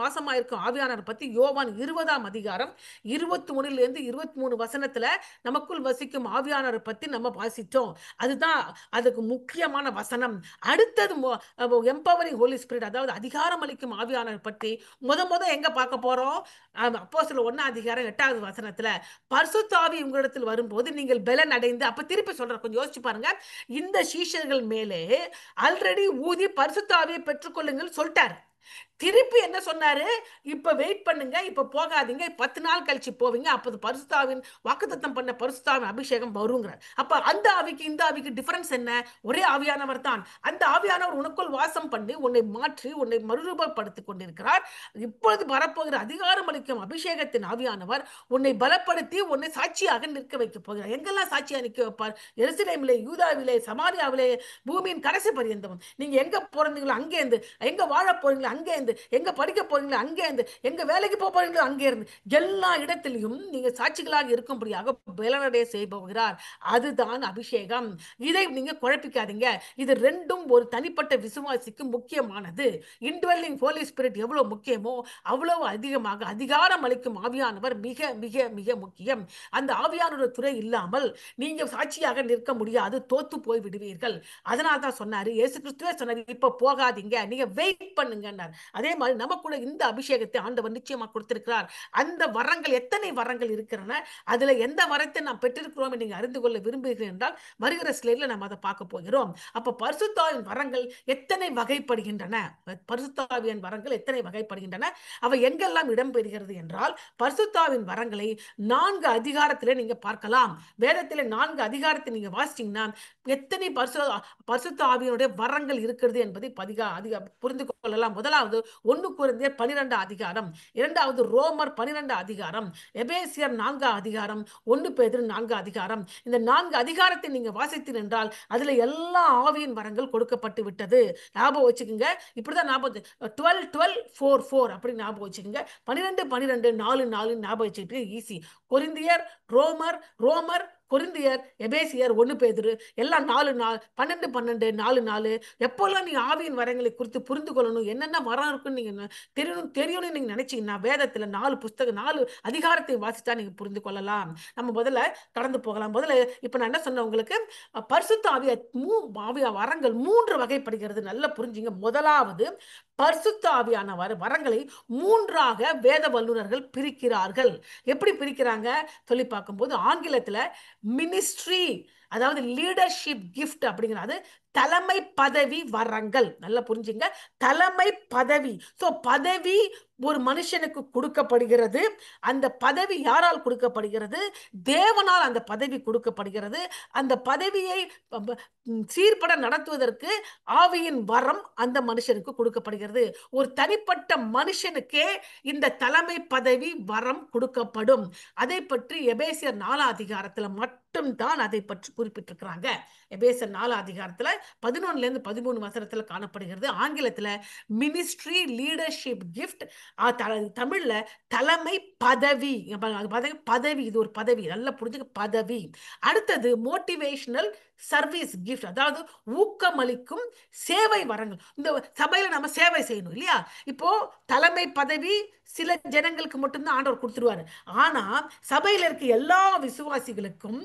வாசமா இருக்கும் ஆவியானவர் பத்தி யோவான் 20ஆம் அதிகாரம் 21 23 வசனத்துல நமக்குள் வசிக்கும் ஆவியானவர் பத்தி நம்ம வாசிச்சோம். அதுதான் அதுக்கு முக்கியமான வசனம். அடுத்தது எம்பவரிங் ஹோலி ஸ்பிரிட், அதாவது அதிகாரம் அளிக்கும் ஆவியானவர் பற்றி முத எங்க பார்க்க போறோம்? அப்போஸ்தலர் 1ஆம் அதிகாரம் 8வது வசனத்துல பரிசுத்த ஆவி உங்களிடத்தில் வரும்போது நீங்கள் பலன் அடைந்து, அப்ப திருப்பி சொல்ற, கொஞ்சம் யோசிச்சு பாருங்க. இந்த சீஷர்கள் மேலே ஆல்ரெடி ஊதி பரிசுத்த ஆவியை பெற்றுக்கொள்ளுங்கள் சொல்லிட்டாரு. திருப்பி என்ன சொன்னாரு? இப்ப வெயிட் பண்ணுங்க, இப்ப போகாதீங்க, 10 நாள் கழிச்சு போவீங்க, அப்போது பரிசுத்தாவின் வாக்குத்தத்தம் பண்ண பரிசுத்தாவின் அபிஷேகம் வருங்கிறார். அப்ப அந்த ஆவிக்கு இந்த ஆவிக்கு டிஃபரன்ஸ் என்ன? ஒரே ஆவியானவர் தான். அந்த ஆவியானவர் உனக்குள் வாசம் பண்ணி உன்னை மாற்றி உன்னை மறுரூபப்படுத்திக் கொண்டிருக்கிறார். இப்பொழுது வரப்போகிற அதிகாரம் அளிக்கும் அபிஷேகத்தின் ஆவியானவர் உன்னை பலப்படுத்தி உன்னை சாட்சியாக நிற்க வைக்க போகிறார். எங்கெல்லாம் சாட்சியா நிற்க வைப்பார்? எருசலேமிலே, யூதாவிலே, சமாரியாவிலே, பூமியின் கடைசி பரியந்தம். நீங்க எங்க போறீங்களோ அங்கே இருந்து, எங்க வாழ போறீங்களோ அங்கே இருந்து, எங்க படிக்க போறீங்களோ அங்கே இருந்து, எங்க வேலைக்கு போறீங்களோ அங்கே இருந்து, எல்லா இடத்திலையும் நீங்க சாட்சிகளாக இருக்கும்படியாக பலனடைய செய்கிறார். அதுதான் அபிஷேகம். இதை நீங்க குழப்பிக்காதீங்க. இது ரெண்டும் ஒரு தனிப்பட்ட விசுவாசிக்கு முக்கியமானது. இன்டுவெல்லிங் ஹோலி ஸ்பிரிட் எவ்வளவு முக்கியமோ அவ்வளவு அதிகமாக அதிகாரம் அளிக்கும் ஆவியானவர் மிக மிக மிக முக்கியம். அந்த ஆவியானவர் துறை இல்லாமல் நீங்க சாட்சியாக நிற்க முடியாது, தோத்து போய் விடுவீர்கள். அதனால தான் சொன்னாரு, இயேசு கிறிஸ்துவே சொன்னாரு, இப்ப போகாதீங்க, நீங்க வெயிட் பண்ணுங்க. அதே மாதிரி நமக்குள்ள இந்த அபிஷேகத்தை ஆண்டவர் நிச்சயமா கொடுத்திருக்கிறார். அந்த வரங்கள், எத்தனை வரங்கள் இருக்கிறன, அதுல எந்த வரத்தை நாம் பெற்றிருக்கிறோம் நீங்க அறிந்து கொள்ள விரும்புகிறேன் என்றால் வருகிற ஸ்லைட்ல நாம் அதை பார்க்க போகிறோம். அப்ப பரிசுத்தாவின் வரங்கள் எத்தனை வகைப்படுகின்றன? பரிசுத்தாவின் வரங்கள் எத்தனை வகைப்படுகின்றன? அவை எங்கெல்லாம் இடம்பெறுகிறது என்றால் பரிசுத்தாவின் வரங்களை 4 அதிகாரத்திலே நீங்க பார்க்கலாம். வேதத்திலே 4 அதிகாரத்தை நீங்க வாசிச்சீங்கன்னா எத்தனை பரிசுத்த ஆவியினுடைய வரங்கள் இருக்கிறது என்பதை புரிந்து கொள்ளலாம். முதலாவது 1 கொரிந்தியர் 12ஆம் அதிகாரம், இரண்டாவது ரோமர் 12ஆம் அதிகாரம், எபேசியர் 4ஆம் அதிகாரம், 1 பேதுரு 4ஆம் அதிகாரம். இந்த 4 அதிகாரத்தை நீங்க வாசித்தீர்கள் என்றால் அதுல எல்லா ஆவியின் வரங்கள் கொடுக்கப்பட்டு விட்டது. ஞாபகம் வச்சுக்கோங்க. இப்படிதான் ஞாபகம் 12 12 4 4 அப்படி ஞாபகம் வச்சுக்கோங்க. 12 12 4 4 ஞாபகம் வச்சுக்கிட்டு ஈஸி. கொரிந்தியர், ரோமர், கொரிந்தியர், எபேசியர், 1 பேதுரு எல்லாம் 4 12 12 4 4. எப்போல்லாம் நீங்க ஆவியின் வரங்களை குறித்து புரிந்து கொள்ளணும், என்னென்ன வரம் இருக்குன்னு நீங்க தெரியணும்னு நீங்க நினைச்சீங்கன்னா வேதத்துல 4 புஸ்தகம் 4 அதிகாரத்தை வாசித்தா நீங்க புரிந்து கொள்ளலாம். நம்ம முதல்ல கடந்து போகலாம். முதல்ல இப்ப நான் என்ன சொன்னேன் உங்களுக்கு, பரிசுத்த ஆவிய வரங்கள் 3 வகைப்படுகிறது. நல்லா புரிஞ்சுங்க. முதலாவது பரிசுத்த ஆவியான வரங்களை 3ஆக வேத வல்லுநர்கள் பிரிக்கிறார்கள். எப்படி பிரிக்கிறாங்க சொல்லி பார்க்கும்போது ஆங்கிலத்துல மினிஸ்ட்ரி, அதாவது லீடர்ஷிப் கிஃப்ட் அப்படிங்கிறது தலைமை பதவி வரங்கள். நல்லா புரிஞ்சுங்க, தலைமை பதவி. சோ பதவி ஒரு மனுஷனுக்கு கொடுக்கப்படுகிறது. அந்த பதவி யாரால் கொடுக்கப்படுகிறது? தேவனால் அந்த பதவி கொடுக்கப்படுகிறது. அந்த பதவியை சீர்பட நடத்துவதற்கு ஆவியின் வரம் அந்த மனுஷனுக்கு கொடுக்கப்படுகிறது. ஒரு தனிப்பட்ட மனுஷனுக்கே இந்த தலைமை பதவி வரம் கொடுக்கப்படும். அதை பற்றி எபேசியர் 4ஆம் அதிகாரத்துல மட்டும்தான் அதை பற்றி குறிப்பிட்டிருக்கிறாங்க. எபேசியர் 4ஆம் அதிகாரத்துல 11 13 வசனத்துல காணப்படுகிறது. ஆங்கிலத்துல மினிஸ்ட்ரி லீடர்ஷிப் கிஃப்ட், தமிழ்ல தலைமை பதவி. பதவி, இது ஒரு பதவி, நல்லா புரிஞ்சுக்க, பதவி. அடுத்தது மோட்டிவேஷனல் சர்வீஸ் கிஃப்ட், அதாவது ஊக்கமளிக்கும் சேவை வரங்கள். இந்த சபையில நம்ம சேவை செய்யணும் இல்லையா? இப்போ தலைமை பதவி சில ஜனங்களுக்கு மட்டும்தான் ஆண்டவர் கொடுத்துருவாரு. ஆனா சபையில இருக்க எல்லா விசுவாசிகளுக்கும்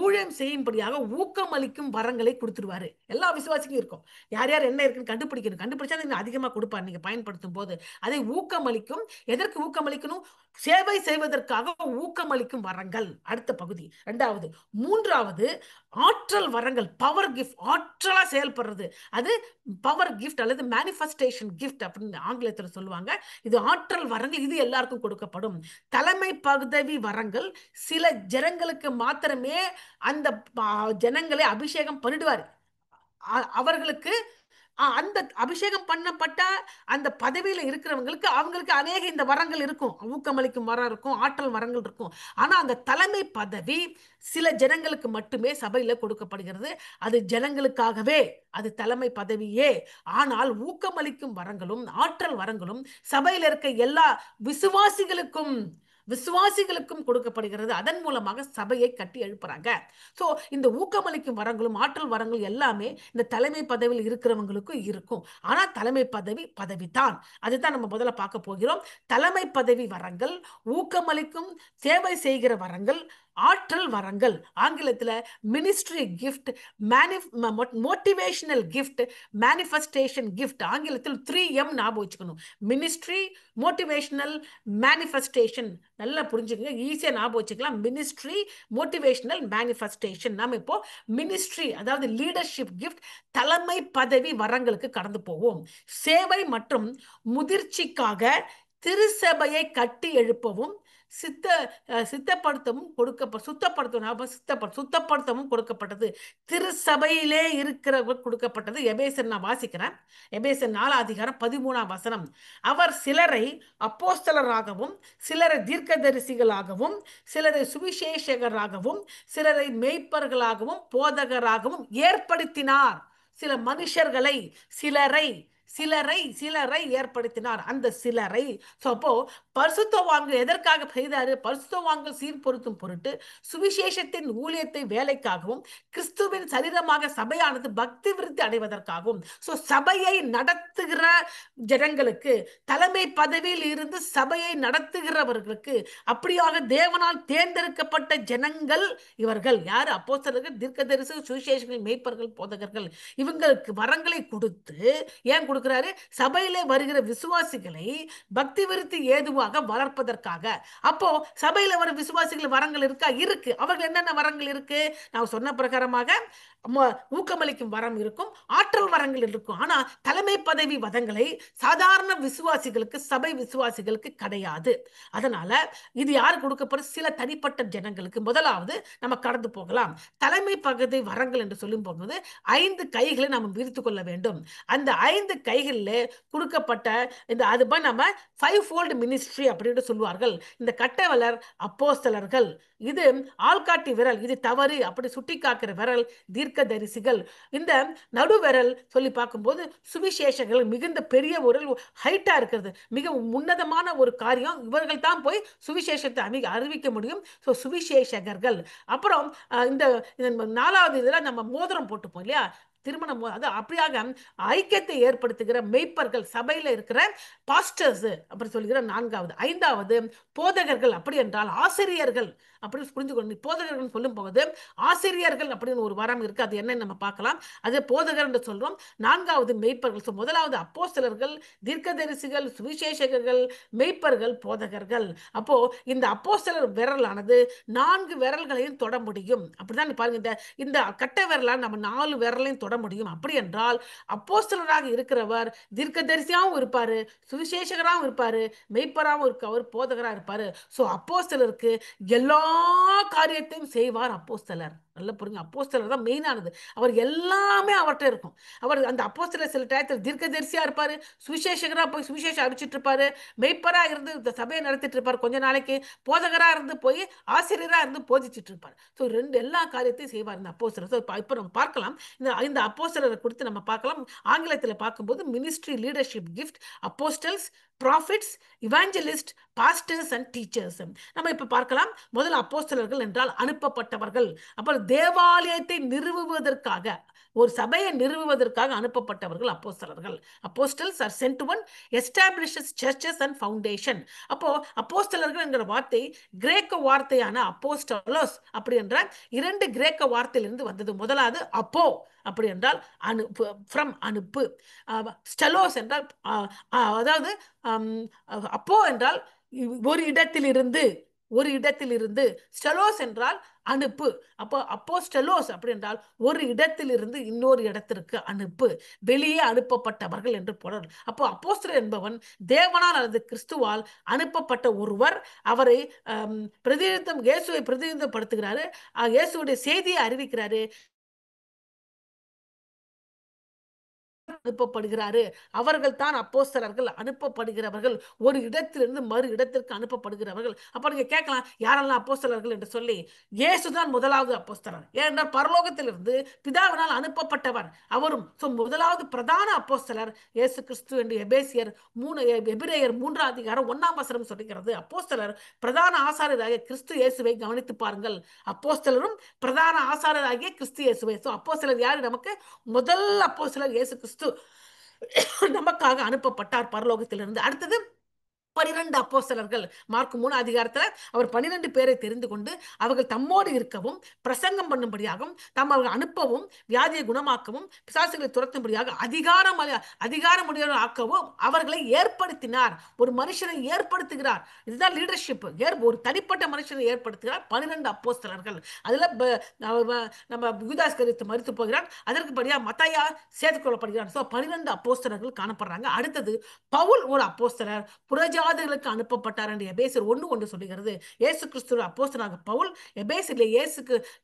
ஊழியம் செய்யும்படியாக ஊக்கமளிக்கும் வரங்களை கொடுத்துருவாரு. எல்லா விசுவாசிக்கும் இருக்கும். யார் யார் என்ன இருக்குன்னு கண்டுபிடிக்கணும். கண்டுபிடிச்சா இன்னும் அதிகமா கொடுப்பாரு நீங்க பயன்படுத்தும் போது. அதை ஊக்கமளிக்கும். எதற்கு ஊக்கமளிக்கணும்? சேவை செய்வதற்காக ஊக்கமளிக்கும் வரங்கள் அடுத்த பகுதி. இரண்டாவது. மூன்றாவது, ஆற்றல் வரங்கள், பவர் கிஃப்ட், ஆற்றலா செயல்படுறது. அது பவர் கிஃப்ட் அல்லது மேனிஃபெஸ்டேஷன் கிஃப்ட் அப்படின்னு ஆங்கிலத்தில் சொல்லுவாங்க. இது ஆற்றல் வரங்கள், இது எல்லாருக்கும் கொடுக்கப்படும். தலைமை பதவி வரங்கள் சில ஜனங்களுக்கு மாத்திரமே அந்த ஜனங்களை அபிஷேகம் பண்ணிடுவார். அவர்களுக்கு அந்த அபிஷேகம் பண்ணப்பட்ட அந்த பதவியில இருக்கிறவங்களுக்கு அவங்களுக்கு அநேக இந்த வரங்கள் இருக்கும். ஊக்கமளிக்கும் வரம் இருக்கும், ஆற்றல் வரங்கள் இருக்கும். ஆனா அந்த தலைமை பதவி சில ஜனங்களுக்கு மட்டுமே சபையில கொடுக்கப்படுகிறது. அது ஜனங்களுக்காகவே, அது தலைமை பதவியே. ஆனால் ஊக்கமளிக்கும் வரங்களும் ஆற்றல் வரங்களும் சபையில இருக்க எல்லா விசுவாசிகளுக்கும் விசுவாசிகளுக்கும் கொடுக்கப்படுகிறது. அதன் மூலமாக சபையை கட்டி எழுப்புறாங்க. சோ இந்த ஊக்கமளிக்கும் வரங்களும் ஆற்றல் வரங்களும் எல்லாமே இந்த தலைமை பதவியில் இருக்கிறவங்களுக்கும் இருக்கும். ஆனா தலைமை பதவி பதவிதான். அதுதான் நம்ம முதல்ல பார்க்க போகிறோம். தலைமை பதவி வரங்கள், ஊக்கமளிக்கும் சேவை செய்கிற வரங்கள், ஆற்றல் வரங்கள், ஆங்கிலத்தில் ministry gift, motivational gift, manifestation gift. ஆங்கிலத்தில் 3M ஞாபகம் வச்சுக்கணும். Ministry, motivational, manifestation. நல்லா புரிஞ்சுக்கங்க, ஈஸியா ஞாபகம் வச்சுக்கலாம். Ministry, motivational, manifestation. நாம இப்போ மினிஸ்ட்ரி அதாவது லீடர்ஷிப் கிஃப்ட், தலைமை பதவி வரங்களுக்கு கடந்து போவோம். சேவை மற்றும் முதிர்ச்சிக்காக திருச்சபையை கட்டி எழுப்பவும் சித்தப்படுத்தவும் சுத்தப்படுத்தவும் கொடுக்கப்பட்டது. திருச்சபையிலே இருக்கிறவர் கொடுக்கப்பட்டது. எபேசர் நான் வாசிக்கிறேன். எபேசர் 4:13 அவர் சிலரை அப்போஸ்தலராகவும் சிலரை தீர்க்கதரிசிகளாகவும் சிலரை சுவிசேஷகராகவும் சிலரை மேய்ப்பர்களாகவும் போதகராகவும் ஏற்படுத்தினார். சில மனுஷர்களை சிலரை சிலரை சிலரை ஏற்படுத்தினார். அந்த சிலரை அப்போ பரிசுத்தவான்கள் எதற்காக செய்தாரு? பரிசுத்தவான்கள் சீர்பொருத்தும் பொருட்டு, சுவிசேஷத்தின் ஊழியத்தை வேலைக்காகவும், கிறிஸ்துவின் சரீரமாக சபையானது பக்தி விருத்தி அடைவதற்காகவும். சபையை நடத்துகிற ஜனங்களுக்கு, தலைமை பதவியில் இருந்து சபையை நடத்துகிறவர்களுக்கு, அப்படியாக தேவனால் தேர்ந்தெடுக்கப்பட்ட ஜனங்கள் இவர்கள் யார்? அப்போஸ்தலர்கள், தீர்க்கதரிசிகள், சுவிசேஷகர்கள், மேய்ப்பர்கள், போதகர்கள். இவங்களுக்கு வரங்களை கொடுத்து ஏன் கொடுக்கிறாரு? சபையிலே வருகிற விசுவாசிகளை பக்தி விருத்தி ஏதுவாக வளர்ப்பதற்காக. அப்போ சபையில வர விசுவாசிகள் வரங்கள் இருக்கா? இருக்கு. அவர்கள் என்னென்ன வரங்கள் இருக்கு? நான் சொன்ன பிரகாரமாக ஊக்கமளிக்கும் வரம் இருக்கும், ஆற்றல் வரங்கள் இருக்கும். ஆனா தலைமை பதவி வதங்களை சாதாரண விசுவாசிகளுக்கு, சபை விசுவாசிகளுக்கு கிடையாது. அதனால இது யாரு கொடுக்கப்படும்? சில தனிப்பட்ட ஜனங்களுக்கு. முதலாவது நம்ம கடந்து போகலாம். தலைமை பதவி வரங்கள் என்று சொல்லும் போது 5 கைகளை நம்ம விரித்துக் கொள்ள வேண்டும். அந்த 5 கைகளில் கொடுக்கப்பட்ட இந்த அதுபா நம்ம 5-fold மினிஸ்ட்ரி அப்படின்னு சொல்லுவார்கள். இந்த கட்டவலர் அப்போஸ்தலர்கள், இது ஆள்காட்டி விரல், இது தவறு அப்படி சுட்டி காக்கிற விரல் தீர்க்கதரிசிகள். இந்த நடுவிரல் சொல்லி பார்க்கும்போது சுவிசேஷங்கள், மிகுந்த பெரிய ஒரு ஹைட்டா இருக்கிறது, மிக உன்னதமான ஒரு காரியம். இவர்கள் தான் போய் சுவிசேஷத்தை அறிவிக்க முடியும். சுவிசேஷகர்கள். அப்புறம் இந்த 4வது இதுல நம்ம மோதிரம் போட்டுப்போம் இல்லையா? திருமணம், அது அப்படியாக ஐக்கியத்தை ஏற்படுத்துகிற மெய்ப்பர்கள், சபையில இருக்கிற பாஸ்டர்ஸ் அப்படி சொல்லுகிற 4வது. 5வது போதகர்கள், அப்படி என்றால் ஆசிரியர்கள் அப்படி புரிஞ்சுக்கணும். போதகர்கள் சொல்லும் போது ஆசிரியர்கள் அப்படின்னு ஒரு வரம் இருக்கு. அது என்னன்னு நம்ம பார்க்கலாம். அது போதகர் என்று சொல்றோம். 4வது மெய்ப்பர்கள். முதலாவது அப்போஸ்தலர்கள், தீர்க்கதரிசிகள், சுவிசேஷகர்கள், மெய்ப்பர்கள், போதகர்கள். அப்போ இந்த அப்போஸ்தலர் விரலானது 4 விரல்களையும் தொட முடியும். அப்படிதான் பாருங்க, இந்த கட்ட விரலால் நம்ம 4 விரலையும் தொட முடியும். அப்படி என்றால் அப்போஸ்தலராக இருக்கிறவர் தீர்க்கதரிசியாகவும் இருப்பாரு, சுவிசேஷகராகவும் இருப்பாரு, மெய்ப்பராகவும் இருக்கவர், போதகராக இருப்பாரு. அப்போஸ்தலருக்கு எல்லா காரியத்தையும் செய்வார் அப்போஸ்தலர். நல்லா புரியுங்க, அப்போஸ்தலர் தான் மெயினானது. அவர் எல்லாமே அவர்கிட்ட இருக்கும். அவர் அந்த அப்போஸ்தலர் சில டயத்தில் தீர்க்கதரிசியா இருப்பாரு, சுவிசேஷகரா போய் சுவிசேஷம் அறிவிச்சிட்டு இருப்பாரு, மெய்ப்பரா இருந்து இந்த சபையை நடத்திட்டு இருப்பாரு, கொஞ்ச நாளைக்கு போதகரா இருந்து போய் ஆசிரியரா இருந்து போதிச்சிட்டு இருப்பார். எல்லா காரியத்தையும் செய்வார் இந்த அப்போஸ்தலர். இப்போ நம்ம பார்க்கலாம், இந்த அப்போஸ்தலரை குறித்து நம்ம பார்க்கலாம். ஆங்கிலத்தில் பார்க்கும்போது ministry leadership gift, apostles, profits, இவாஞ்சலிஸ்ட், pastors and teachers. நம்ம இப்ப பார்க்கலாம். முதல்ல அப்போஸ்தலர்கள் என்றால் அனுப்பப்பட்டவர்கள். அப்புறம் தேவாலயத்தை நிறுவுவதற்காக, ஒரு சபையை நிறுவுவதற்காக அனுப்பப்பட்டவர்கள் அப்போஸ்தலர்கள். Apostles are sent to one establishes churches and foundation. அப்போ அப்போஸ்தலர்கள் என்கிற வார்த்தை கிரேக்க வார்த்தையான அப்போஸ்டலோஸ் அப்படி என்ற 2 கிரேக்க வார்த்தையிலிருந்து வந்தது. முதலாவது அப்போ அப்படி என்றால் அனுப்பு, ஃப்ரம் அனுப்பு. ஸ்டெலோஸ் என்றால் அதாவது அப்போ என்றால் ஒரு இடத்திலிருந்து, ஒரு இடத்திலிருந்து. ஸ்டெலோஸ் என்றால் அனுப்பு. அப்போ அப்போஸ்டலோஸ் அப்படி என்றால் ஒரு இடத்திலிருந்து இன்னொரு இடத்திற்கு அனுப்பு, வெளியே அனுப்பப்பட்டவர்கள் என்று பொருள். அப்போ அப்போஸ்தலர் என்பவன் தேவனால் அல்லது கிறிஸ்துவால் அனுப்பப்பட்ட ஒருவர். அவரை பிரதிநிதித்துவம், இயேசுவை பிரதிநிதித்துவப்படுத்துகிறாரு, இயேசுடைய செய்தியை அறிவிக்கிறாரு, அனுப்பப்படுகிறாரு. அவர்கள் தான் அப்போஸ்தலர்கள், அனுப்பப்படுகிறவர்கள், ஒரு இடத்திலிருந்து மறு இடத்திற்கு அனுப்பப்படுகிறவர்கள். அப்ப நீங்க கேட்கலாம், யாரெல்லாம் அப்போஸ்தலர்கள் என்று சொல்லி. இயேசுதான் முதலாவது அப்போஸ்தலர். ஏனென்றால் பரலோகத்திலிருந்து பிதாவினால் அனுப்பப்பட்டவர் அவரும். முதலாவது பிரதான அப்போஸ்தலர் இயேசு கிறிஸ்து என்று எபேசியர் 3:1 சொல்லுகிறது. அப்போஸ்தலர் பிரதான ஆசாரியராகிய கிறிஸ்து இயேசுவை கவனித்து பாருங்கள். அப்போஸ்தலரும் பிரதான ஆசாரியராகிய கிறிஸ்து இயேசுவை. அப்போஸ்தலர் யாரு? நமக்கு முதல் அப்போஸ்தலர் இயேசு கிறிஸ்து நமக்காக அனுப்பப்பட்டார் பரலோகத்திலிருந்து. அடுத்தது 12 அப்போஸ்தலர்கள். மார்க் 3 அவர் 12 பேரை தெரிந்து கொண்டு அவர்கள் தம்மோடு இருக்கவும், பிரசங்கம் பண்ணும்படியாகவும், தம்மர்கள் அனுப்பவும், வியாதியை குணமாக்கவும், பிசாசுகளை துரத்தும்படியாக அதிகாரமுடைய ஆக்கவும் அவர்களை ஏற்படுத்தினார். ஒரு மனுஷனை ஏற்படுத்துகிறார். இதுதான் லீடர்ஷிப். ஒரு தனிப்பட்ட மனுஷனை ஏற்படுத்துகிறார். 12 அப்போஸ்தலர்கள். அதுல நம்ம யூதாஸ் கரியோத்து மரித்து போகிறார். அதற்கு படியா மத்தாயா சேர்த்துக் கொள்ளப்படுகிறார். 12 அப்போஸ்தலர்கள் காணப்படுறாங்க. அடுத்தது பவுல் ஒரு அப்போஸ்தலர், புறஜாதிகளுக்கு அனுப்பப்பட்டார் என்று எபேசியர் 1:1 சொல்லுகிறது. இயேசு கிறிஸ்துவின் அப்போஸ்தலனாக பவுல் எபேசியரிலே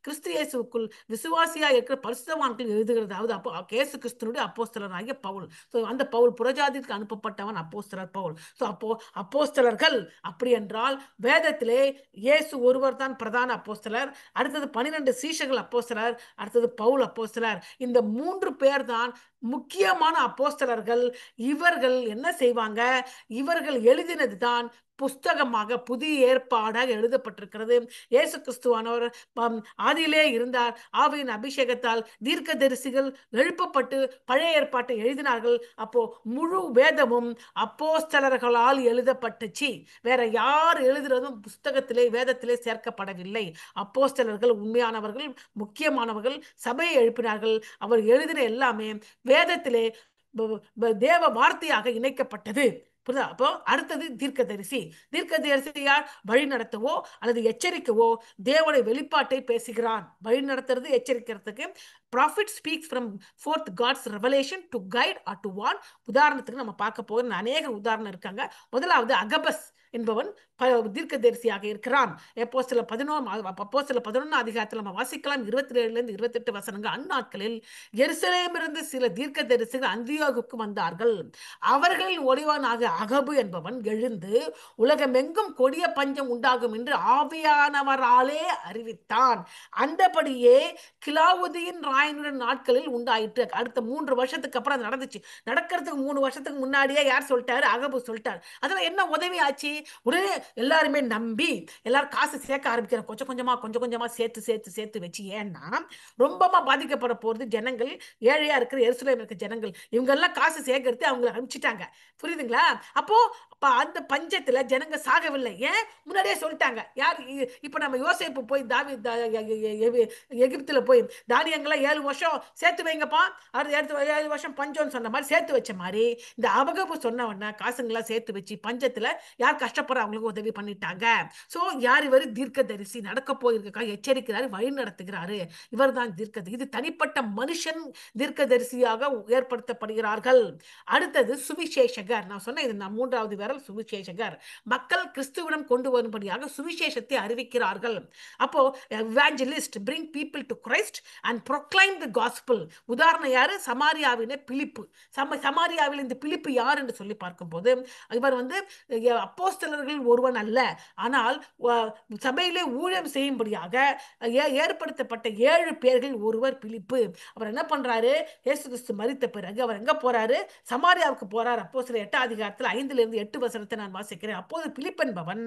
கிறிஸ்து இயேசுவுக்குள் விசுவாசியா இருக்கிற பரிசுத்தவான்கள் எழுதுகிறது. அதாவது இயேசு கிறிஸ்துவினுடைய அப்போஸ்தலராகிய பவுல். அந்த பவுல் புறஜாதிக்கு அனுப்பப்பட்டவன் அப்போஸ்தலர் பவுல். அப்போ அப்போஸ்தலர்கள் அப்படி என்றால் வேதத்திலே இயேசு ஒருவர் தான் பிரதான அப்போஸ்தலர். அடுத்தது 12 சீஷர்கள் அப்போஸ்தலர். அடுத்தது பவுல் அப்போஸ்தலர். இந்த 3 பேர் தான் முக்கியமான அப்போஸ்தலர்கள். இவர்கள் என்ன செய்வாங்க? இவர்கள் எழுதினது தான் புஸ்தகமாக, புதிய ஏற்பாடாக எழுதப்பட்டிருக்கிறது. இயேசு கிறிஸ்துவானவர் ஆதியிலே இருந்தார். ஆவியின் அபிஷேகத்தால் தீர்க்கதரிசிகள் எழுப்பப்பட்டு பழைய ஏற்பாட்டை எழுதினார்கள். அப்போ முழு வேதமும் அப்போஸ்தலர்களால் எழுதப்பட்டுச்சு. வேற யார் எழுதுறதும் புஸ்தகத்திலே, வேதத்திலே சேர்க்கப்படவில்லை. அப்போஸ்தலர்கள் உண்மையானவர்கள், முக்கியமானவர்கள், சபையை எழுப்பினார்கள். அவர் எழுதின எல்லாமே வேதத்திலே தேவ வார்த்தையாக இணைக்கப்பட்டது. அப்போ அடுத்தது தீர்க்கதரிசி. தீர்க்கதரிசியார் வழி நடத்தவோ அல்லது எச்சரிக்கவோ தேவனுடைய வெளிப்பாட்டை பேசுகிறான். வழி நடத்துறது, எச்சரிக்கிறதுக்கு. Prophet speaks from forth God's revelation to guide or to warn. உதாரணத்துக்கு நம்ம பார்க்க போகிற அநேக உதாரணம் இருக்காங்க. முதலாவது அகபஸ் என்பவன் தீர்க்கதரிசியாக இருக்கிறான். அப்போஸ்தலர் 11 நம்ம வாசிக்கலாம். 27-28 வசனங்கள். அந்நாட்களில் எருசலேமிலிருந்து சில தீர்க்கதரிசிகள் அந்தியோகுக்கு வந்தார்கள். அவர்களின் ஒளிவனாக அகபு என்பவன் எழுந்து உலகமெங்கும் கொடிய பஞ்சம் உண்டாகும் என்று ஆவியானவராலே அறிவித்தான். அந்தபடியே கிலாவுதீன் ராயனுடைய நாட்களில் உண்டாயிற்று. அடுத்த 3 வருஷத்துக்கு அப்புறம் நடந்துச்சு. நடக்கிறதுக்கு 3 வருஷத்துக்கு முன்னாடியே யார் சொல்லிட்டாரு? அகபு சொல்லிட்டார். அதுல என்ன உதவி ஆச்சு? உடனே எல்லாருமே நம்பி எல்லாரும் காசு சேர்க்க ஆரம்பிக்கிறாங்க. கொஞ்சம் கொஞ்சமா சேர்த்து வச்சு. ஏன்னா ரொம்பமா பாதிக்கப்பட போறது ஜனங்கள், ஏழையா இருக்கிற எருசலேம் இருக்கிற ஜனங்கள். இவங்க எல்லாம் காசு சேகரித்து அவங்களை அனுப்பிச்சிட்டாங்க. புரியுதுங்களா? அப்போ அந்த பஞ்சத்துல ஜனங்க சாகவில்லை. ஏன்? முன்னாடியே சொல்லிட்டாங்க. யார்? இப்ப நம்ம யோசேப்பு போய் எகிப்துல போய் தானியங்களை 7 வருஷம் சேர்த்து வைங்கப்பா, அடுத்த 7 வருஷம் பஞ்சம்னு சொன்ன மாதிரி சேர்த்து வச்ச மாதிரி இந்த அபகபு சொன்னவன காசுங்களா சேர்த்து வச்சு பஞ்சத்துல யார் கஷ்டப்படுற அவங்களுக்கு உதவி பண்ணிட்டாங்க. சோ யார்? இவர் தீர்க்கதரிசி. நடக்க போயிருக்கா எச்சரிக்கிறாரு, வழி நடத்துகிறாரு. இவர் தான் தீர்க்கதரிசி. இது தனிப்பட்ட மனுஷன் தீர்க்கதரிசியாக ஏற்படுத்தப்படுகிறார்கள். அடுத்தது சுவிசேஷகர். நான் சொன்ன இது 3வது விரல், சுவிசேஷகர். மக்கள் கிறிஸ்துவிடம் கொண்டு வரும்படியாக சுவிசேஷத்தை அறிவிக்கிறார்கள். அப்போ evangelist bring people to Christ and proclaim the gospel. உதாரணம் யாரு? சமாரியாவிலே பிலிப்பு. சமாரியாவில் இந்த பிலிப்பு யார் என்று சொல்லி பார்க்கும்போது இவர் அப்போஸ்தலர்கள் ஒருவர் ஒருவன் அல்ல, ஆனால் சபையிலே ஊழியம் செய்யும்படியாக ஏற்படுத்தப்பட்ட 7 பேர்கள் ஒருவர் பிலிப்பு. அவர் என்ன பண்றாரு? இயேசு கிறிஸ்து மரித்த பிறகு அவர் எங்க போறாரு? சமாரியாவுக்கு போறார். அப்போஸ்தலர் 8 அதிகாரத்தில் 5 வசனத்தை நான் வாசிக்கிறேன். அப்போது பிலிப் என்பவன்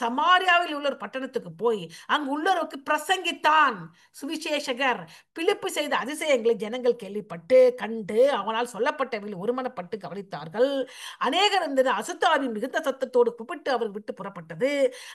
சமாரியாவில் உள்ள ஒரு பட்டணத்துக்கு போய் அங்கு உள்ளவருக்கு பிரசங்கித்தான். சுவிசேஷகர் பிலிப்பு செய்த அதிசயங்களை ஜனங்கள் கேள்விப்பட்டு கண்டு அவனால் சொல்லப்பட்டவர்கள் ஒருமனப்பட்டு கவனித்தார்கள். அநேகர் இருந்தது அசுத்தாவின் மிகுந்த சத்தத்தோடு கூப்பிட்டு அவர் விட்டு புறப்பட்டது.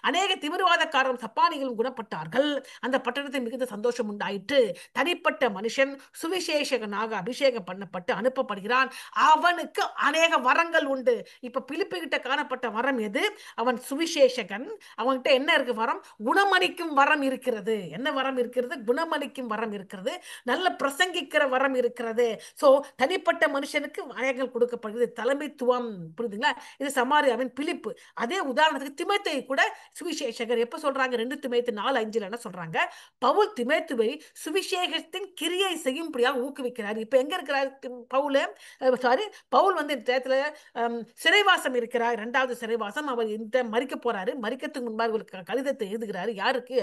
அநேக திமிர்வாதக்காரரும் சப்பானிகளும் குணப்பட்டார்கள். அந்த பட்டணத்தில் மிகுந்த சந்தோஷம் உண்டாயிற்று. தனிப்பட்ட மனுஷன் சுவிசேஷகனாக அபிஷேகம் பண்ணப்பட்டு அனுப்பப்படுகிறான். அவனுக்கு அநேக வரங்கள் உண்டு. இப்ப பிலிப்பு கிட்ட காணப்பட்ட வரம் எது? அவன் சுவிசேஷகன். அவன்கிட்ட என்ன இருக்கு வரம்? குணமளிக்கும் வரம் இருக்கிறது. என்ன வரம் இருக்கிறது? குணமளிக்கும் வரம் இருக்கிறது. நல்ல பிரசங்கிக்கிற வரம் இருக்கிறது. சோ தனிப்பட்ட மனுஷனுக்கு வரங்கள் கொடுக்கப்படுகிறது. தலைமைத்துவம், புரியுதுங்களா? இது சமாரியாவின் பிலிப்பு. அதே உதாரணத்துக்கு திமோத்தேயு கூட சுவிசேஷகர். எப்ப சொல்றாங்க? 2 தீமோத்தேயு 4:5 என்ன சொல்றாங்க? பவுல் திமோத்தேயுவை சுவிசேஷத்தின் கிரியை செய்யும்படியாக ஊக்குவிக்கிறார். இப்ப எங்க இருக்கிறார் பவுல் வந்து இந்த இடத்துல சிறைவாசம் இருக்கிறார். 2வது சிறைவாசம். அவர் இந்த மரிக்க போறாரு. மரிக்கத்துக்கு முன்பாக ஒரு கடிதத்தை எழுதுகிறாரு. யாருக்கு?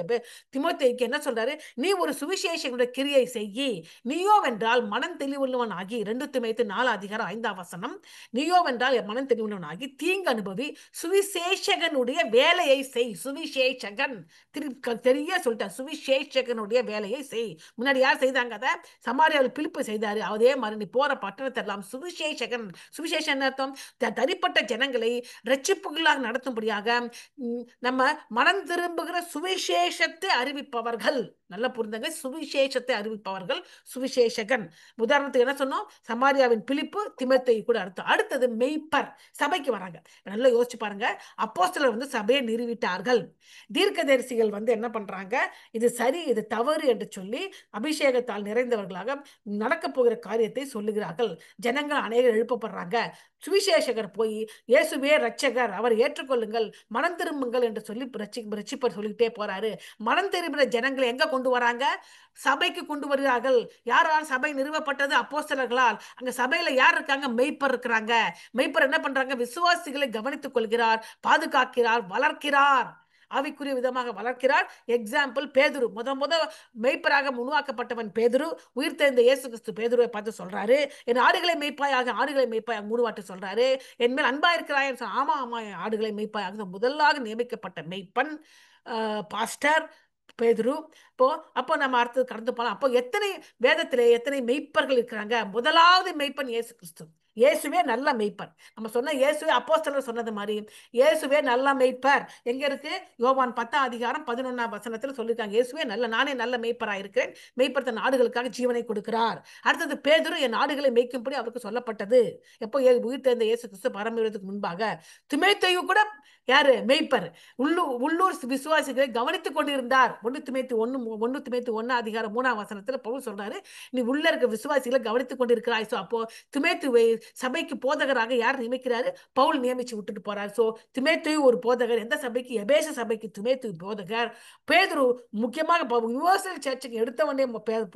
திமோத்தேயுக்கு என்ன சொல்றாரு? நீ ஒரு சுவிசேஷனுடைய கிரியை செய்யி, நீயோ வென்றால் மனம் தெளிவுள்ளவன் ஆகி, 2 தீமோத்தேயு 4:5 நீயோ வென்றால் மனம் தெளிவுள்ளவன் ஆகி தீங்கு அனுபவி சுவிசேஷகனுடைய வேலையை செய். சுவிசேஷகன் தெரிய சொல்லிட்டார். சுவிசேஷகனுடைய வேலையை செய். முன்னாடி யார் செய்தாங்க? அதை சமாரியாவில் பிலிப்பு செய்தாரு. அதே மாதிரி நீ போற பட்டணத்தை எல்லாம் சுவிசேஷகன். சுவிசேஷன் அர்த்தம் தனிப்பட்ட ஜனங்களை ரட்சிப்புகளாக நடத்தும்படியாக நம்ம மனம் திரும்புகிற சுவிசேஷத்தை அறிவிப்பவர்கள். நல்லா புரிந்தங்க. சுவிசேஷத்தை அறிவிப்பவர்கள் சுவிசேஷகன். உதாரணத்துக்கு என்ன சொன்னோம்? சமாரியாவின் பிலிப்பு, திமோத்தேயு கூட அர்த்தம். அடுத்தது மெய்ப்பர். சபைக்கு வராங்க. நல்லா யோசிச்சு பாருங்க. அப்போஸ்தலர் வந்து சபையை நிறுவிட்டார்கள். தீர்க்கதரிசிகள் வந்து என்ன பண்றாங்க? இது சரி, இது தவறு என்று சொல்லி அபிஷேகத்தால் நிறைந்தவர்களாக நடக்க போகிற காரியத்தை சொல்லுகிறார்கள். ஜனங்கள் அநேகர் எழுப்பப்படுறாங்க. சுவிசேஷகர் போய் இயேசுவே ரட்சகர், அவர் ஏற்றுக்கொள்ளுங்கள், மனம் திரும்புங்கள் என்று சொல்லி ரட்சிப்பர் சொல்லிட்டே போறாரு. மனம் திரும்பின ஜனங்களை எங்க கொண்டு வராங்க? சபைக்கு கொண்டு வருகிறார்கள். யாரால் சபை நிறுவப்பட்டது? அப்போஸ்தலர்களால். அங்க சபையில யார் இருக்காங்க? மெய்ப்பர் இருக்கிறாங்க. மெய்ப்பர் என்ன பண்றாங்க? விசுவாசிகளை கவனித்துக் கொள்கிறார், பாதுகாக்கிறார், வளர்க்கிறார். ஆவிக்குரிய விதமாக வளர்க்கிறார். எக்ஸாம்பிள் பேதுரு. முத மெய்ப்பராக உருவாக்கப்பட்டவன் பேதுரு. உயிர்த்தெழுந்த இயேசு கிறிஸ்து பேதுருவை பார்த்து சொல்றாரு, என் ஆடுகளை மெய்ப்பாயாக 3 வாட்டி சொல்றாரு. என் மேல் அன்பா இருக்கிறாய். ஆமா ஆமா, ஆடுகளை மெய்ப்பாயாக முதலாக நியமிக்கப்பட்ட மெய்ப்பன் பாஸ்டர் பேதுரு. அப்போ நம்ம அடுத்தது கடந்து போலாம். அப்போ எத்தனை வேதத்திலே எத்தனை மெய்ப்பர்கள் இருக்கிறாங்க? முதலாவது மெய்ப்பன் இயேசு கிறிஸ்து. இயேசுவே நல்ல மெய்ப்பர். நம்ம சொன்ன இயேசுவே அப்போஸ்தலர் சொன்னது மாதிரி இயேசுவே நல்ல மெய்ப்பர். எங்க இருக்கு? யோவான் 10:11 சொல்லிருக்காங்க. இயேசுவே நானே நல்ல மெய்ப்பராக இருக்கிறேன், மெய்ப்பர் தன் ஆடுகளுக்காக ஜீவனை கொடுக்கிறார். அடுத்தது பேதுரு என் ஆடுகளை மேய்க்கும்படி அவருக்கு சொல்லப்பட்டது. எப்போ? உயிர்த்தெழுந்த இயேசு கிறிஸ்து பரமேறுவதற்கு முன்பாக. திமோத்தேயு கூட யாரு? மெய்ப்பர். உள்ளூர் விசுவாசிகளை கவனித்துக் கொண்டிருந்தார். 1 தீமோத்தேயு 1:3 பவுல் சொல்றாரு, நீ உள்ள இருக்க விசுவாசிகளை கவனித்துக் கொண்டிருக்கிறாய். அப்போ திமோத்தேயுவை சபைக்கு போதகராக யார் நியமிக்கிறாரு? பவுல் நியமிச்சு விட்டுட்டு போறார். திமோத்தேயு ஒரு போதகர். எந்த சபைக்கு? எபேசு சபைக்கு திமோத்தேயு போதகர். பேதுரு முக்கியமாக யுனிவர்சல் சர்ச்சுக்கு எடுத்தவனே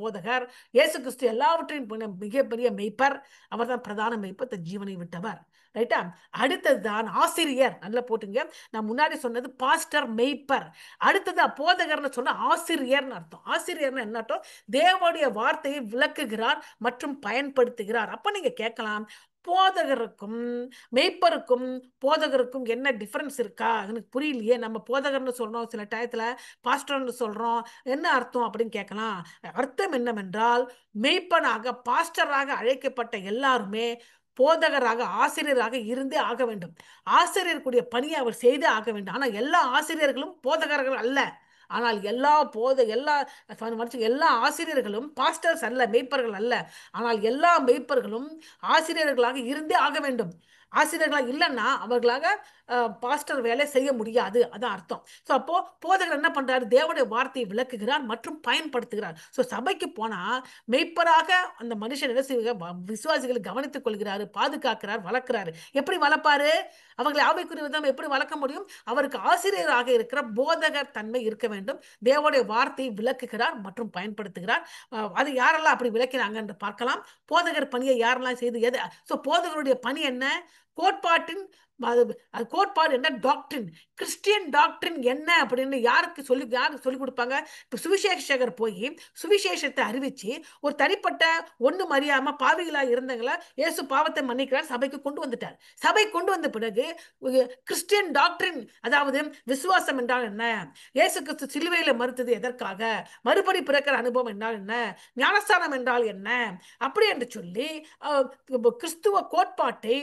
போதகர். இயேசு கிறிஸ்து எல்லாவற்றையும் மிகப்பெரிய மெய்ப்பர். அவர் தான் பிரதான மெய்ப்பர், தன் ஜீவனை விட்டவர். ரைட்டா? அடுத்ததுதான் ஆசிரியர். நல்லா போட்டுங்க. நான் முன்னாடி சொன்னது பாஸ்டர், மெய்ப்பர். அடுத்தது போதகர்னு சொன்ன ஆசிரியர்னு அர்த்தம். ஆசிரியர்னு என்ன அர்த்தம்? தேவனுடைய வார்த்தையை விளக்குகிறார் மற்றும் பயன்படுத்துகிறார். அப்ப நீங்க கேட்கலாம், போதகருக்கும் மெய்ப்பருக்கும் போதகருக்கும் என்ன டிஃபரன்ஸ் இருக்கா? எனக்கு புரியலையே. நம்ம போதகர்னு சொல்றோம், சில டயத்துல பாஸ்டர்னு சொல்றோம், என்ன அர்த்தம் அப்படின்னு கேட்கலாம். அர்த்தம் என்னவென்றால், மெய்ப்பனாக பாஸ்டராக அழைக்கப்பட்ட எல்லாருமே போதகராக ஆசிரியராக இருந்தே ஆக வேண்டும். ஆசிரியருக்குரிய பணியை அவர் செய்தே ஆக வேண்டும். ஆனால் எல்லா ஆசிரியர்களும் போதகர்கள் அல்ல. ஆனால் எல்லா ஆசிரியர்களும் பாஸ்டர்ஸ் அல்ல, மெய்ப்பர்கள் அல்ல. ஆனால் எல்லா மெய்ப்பர்களும் ஆசிரியர்களாக இருந்தே ஆக வேண்டும். ஆசிரியர்களாக இல்லைன்னா அவர்களாக பாஸ்டர் வேலை செய்ய முடியாது. அதான் அர்த்தம். அப்போ போதகர் என்ன பண்றாரு? தேவனுடைய வார்த்தையை விளக்குகிறார் மற்றும் பயன்படுத்துகிறார். சபைக்கு போனா மெய்ப்பராக அந்த மனுஷன் விசுவாசிகளை கவனித்துக் கொள்கிறாரு, பாதுகாக்கிறார், வளர்க்கிறாரு. எப்படி வளர்ப்பாரு? அவர்களை ஆவிக்குரிய விதம் எப்படி வளர்க்க முடியும்? அவருக்கு ஆசிரியராக இருக்கிற போதகர் தன்மை இருக்க வேண்டும். தேவனுடைய வார்த்தையை விளக்குகிறார் மற்றும் பயன்படுத்துகிறார். அது யாரெல்லாம் அப்படி விளக்கிறாங்க என்று பார்க்கலாம். போதகர் பணியை யாரெல்லாம் செய்து போதகருடைய பணி என்ன? கோட்பாட்டின் கோட்பாடு என்ன டாக்டரின், கிறிஸ்டியன் டாக்டரின் என்ன அப்படின்னு யாருக்கு சொல்லி கொடுப்பாங்க? இப்ப சுவிசேஷகர் போய் சுவிசேஷத்தை அறிவிச்சு ஒரு தனிப்பட்ட ஒண்ணும் அறியாம பாவிகளா இருந்தவங்கள இயேசு பாவத்தை மன்னிக்கிறார், சபைக்கு கொண்டு வந்துட்டார். சபை கொண்டு வந்த பிறகு கிறிஸ்டியன் டாக்டரின், அதாவது விசுவாசம் என்றால் என்ன, இயேசு கிறிஸ்து சிலுவையில மறுத்தது எதற்காக, மறுபடி பிறக்கிற அனுபவம் என்றால் என்ன, ஞானஸ்தானம் என்றால் என்ன, அப்படி என்று சொல்லி கிறிஸ்துவ கோட்பாட்டை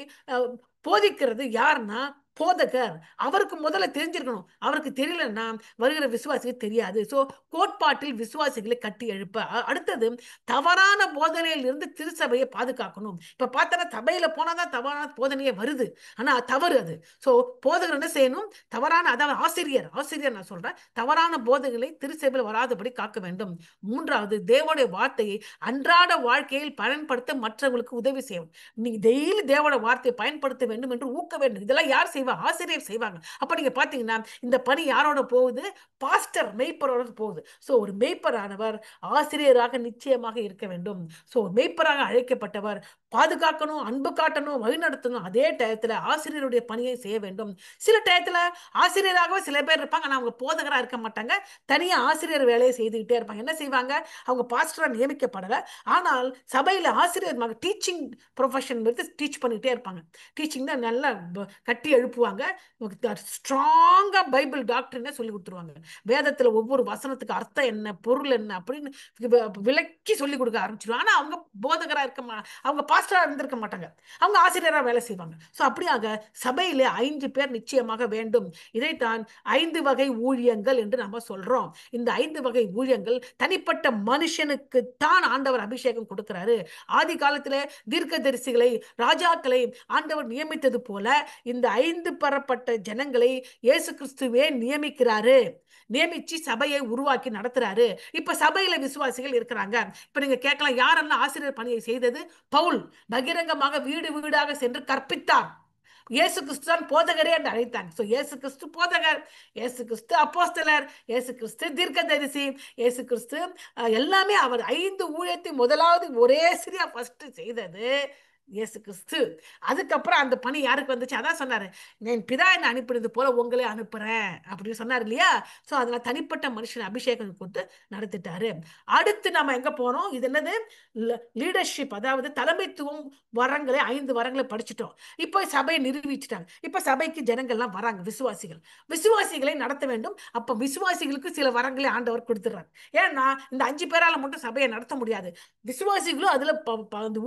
போதிக்கிறது யாருன்னா போதகர். அவருக்கு முதல்ல தெரிஞ்சிருக்கணும். அவருக்கு தெரியலன்னா வருகிற விசுவாசிக்கு தெரியாது. சோ கோட்பாட்டில் விசுவாசிகளை கட்டி எழுப்ப. அடுத்தது தவறான போதனையில் இருந்து திருச்சபையை பாதுகாக்கணும். இப்ப பார்த்தா சபையில போனாதான் தவறான போதனையே வருது. ஆனா தவறு அது. சோ போதகர் என்ன செய்யணும்? தவறான, அதாவது ஆசிரியர் நான் சொல்றேன், தவறான போதனைகளை திருச்சபையில் வராதபடி காக்க வேண்டும். மூன்றாவது, தேவனுடைய வார்த்தையை அன்றாட வாழ்க்கையில் பயன்படுத்த மற்றவங்களுக்கு உதவி செய்யணும். நீங்க டெய்லி தேவனுடைய வார்த்தையை பயன்படுத்த வேண்டும் என்று ஊக்க வேண்டும். இதெல்லாம் யார் செய்வாங்க? ஆசிரியர் செய்வாங்க. அப்ப நீங்க பாத்தீங்கன்னா இந்த பணி யாரோட போகுது? பாஸ்டர், மெய்ப்பரோட போகுது. சோ ஒரு மெய்ப்பரானவர் ஆசிரியராக நிச்சயமாக இருக்க வேண்டும். சோ மெய்ப்பராக அழைக்கப்பட்டவர் பாதுகாக்கணும், அன்பு காட்டணும், வழிநடத்தணும். அதே டயத்துல ஆசிரியருடைய பணியை செய்ய வேண்டும். சில டயத்துல ஆசிரியராகவே சில பேர் இருப்பாங்க, ஆனா அவங்க போதகரா இருக்க மாட்டாங்க, தனியா ஆசிரியர் வேலையை செய்துகிட்டே இருப்பாங்க. என்ன செய்வாங்க? அவங்க பாஸ்டரா நியமிக்கப்படல, ஆனால் சபையில ஆசிரியர் டீச்சிங் ப்ரொஃபஷன் டீச் பண்ணிட்டே இருப்பாங்க. டீச்சிங் தான் நல்லா கட்டி எழுப்புவாங்க. ஸ்ட்ராங்கா பைபிள் டாக்டர்னே சொல்லி கொடுத்துருவாங்க. வேதத்துல ஒவ்வொரு வசனத்துக்கு அர்த்தம் என்ன, பொருள் என்ன அப்படின்னு விளக்கி சொல்லி கொடுக்க ஆரம்பிச்சிருவாங்க. ஆனா அவங்க போதகரா அவங்க பாஸ்டரா இருந்திருக்க மாட்டாங்க, அவங்க ஆசிரியரா வேலை செய்வாங்க. சோ அப்படியாக சபையிலே 5 பேர் நிச்சயமாக வேண்டும். இதைத்தான் 5 வகை ஊழியங்கள் என்று நம்ம சொல்றோம். இந்த 5 வகை ஊழியங்கள் தனிப்பட்ட மனுஷனுக்கு தான் ஆண்டவர் அபிஷேகம் கொடுக்கிறாரு. ஆதி காலத்திலே தீர்க்கதரிசிகளை, ராஜாக்களை ஆண்டவர் நியமித்தது போல இந்த 5 பெறப்பட்ட ஜனங்களை இயேசு கிறிஸ்துவே நியமிச்சு சபையை உருவாக்கி நடத்துறாரு. இப்ப சபையில விசுவாசிகள் இருக்கிறாங்க. இப்ப நீங்க கேட்கலாம், யாரெல்லாம் ஆசிரியர் பணியை செய்தது? பவுல் பகிரங்கமாக வீடு வீடாக சென்று கற்பித்தார். இயேசு கிறிஸ்து தான் போதகரே என்று அழைத்தாங்க. சோ இயேசு கிறிஸ்து போதகர், இயேசு கிறிஸ்து அப்போஸ்தலர், இயேசு கிறிஸ்து தீர்க்கதரிசி, இயேசு கிறிஸ்து எல்லாமே. அவர் 5 ஊழியத்தை முதலாவது ஒரே சரியா ஃபர்ஸ்ட் செய்தது இயேசு கிறிஸ்து. அதுக்கப்புறம் அந்த பணி யாருக்கு வந்துச்சு? அதான் சொன்னாரு, என் பிதா என்ன அனுப்பினது போல உங்களே அனுப்புறேன் அப்படின்னு சொன்னார் இல்லையா? சோ அதனால தனிப்பட்ட மனுஷன் அபிஷேகம் கொடுத்து நடத்திட்டாரு. அடுத்து நம்ம எங்க போறோம்? இது என்னது? லீடர்ஷிப், அதாவது தலைமைத்துவம் வரங்களை, 5 வரங்களை படிச்சுட்டோம். இப்போ சபையை நிரூபிச்சுட்டாங்க. இப்ப சபைக்கு ஜனங்கள்லாம் வராங்க, விசுவாசிகளை நடத்த வேண்டும். அப்ப விசுவாசிகளுக்கு சில வரங்களை ஆண்டவர் கொடுத்துறாரு. ஏன்னா இந்த 5 பேரால மட்டும் சபையை நடத்த முடியாது. விசுவாசிகளும் அதுல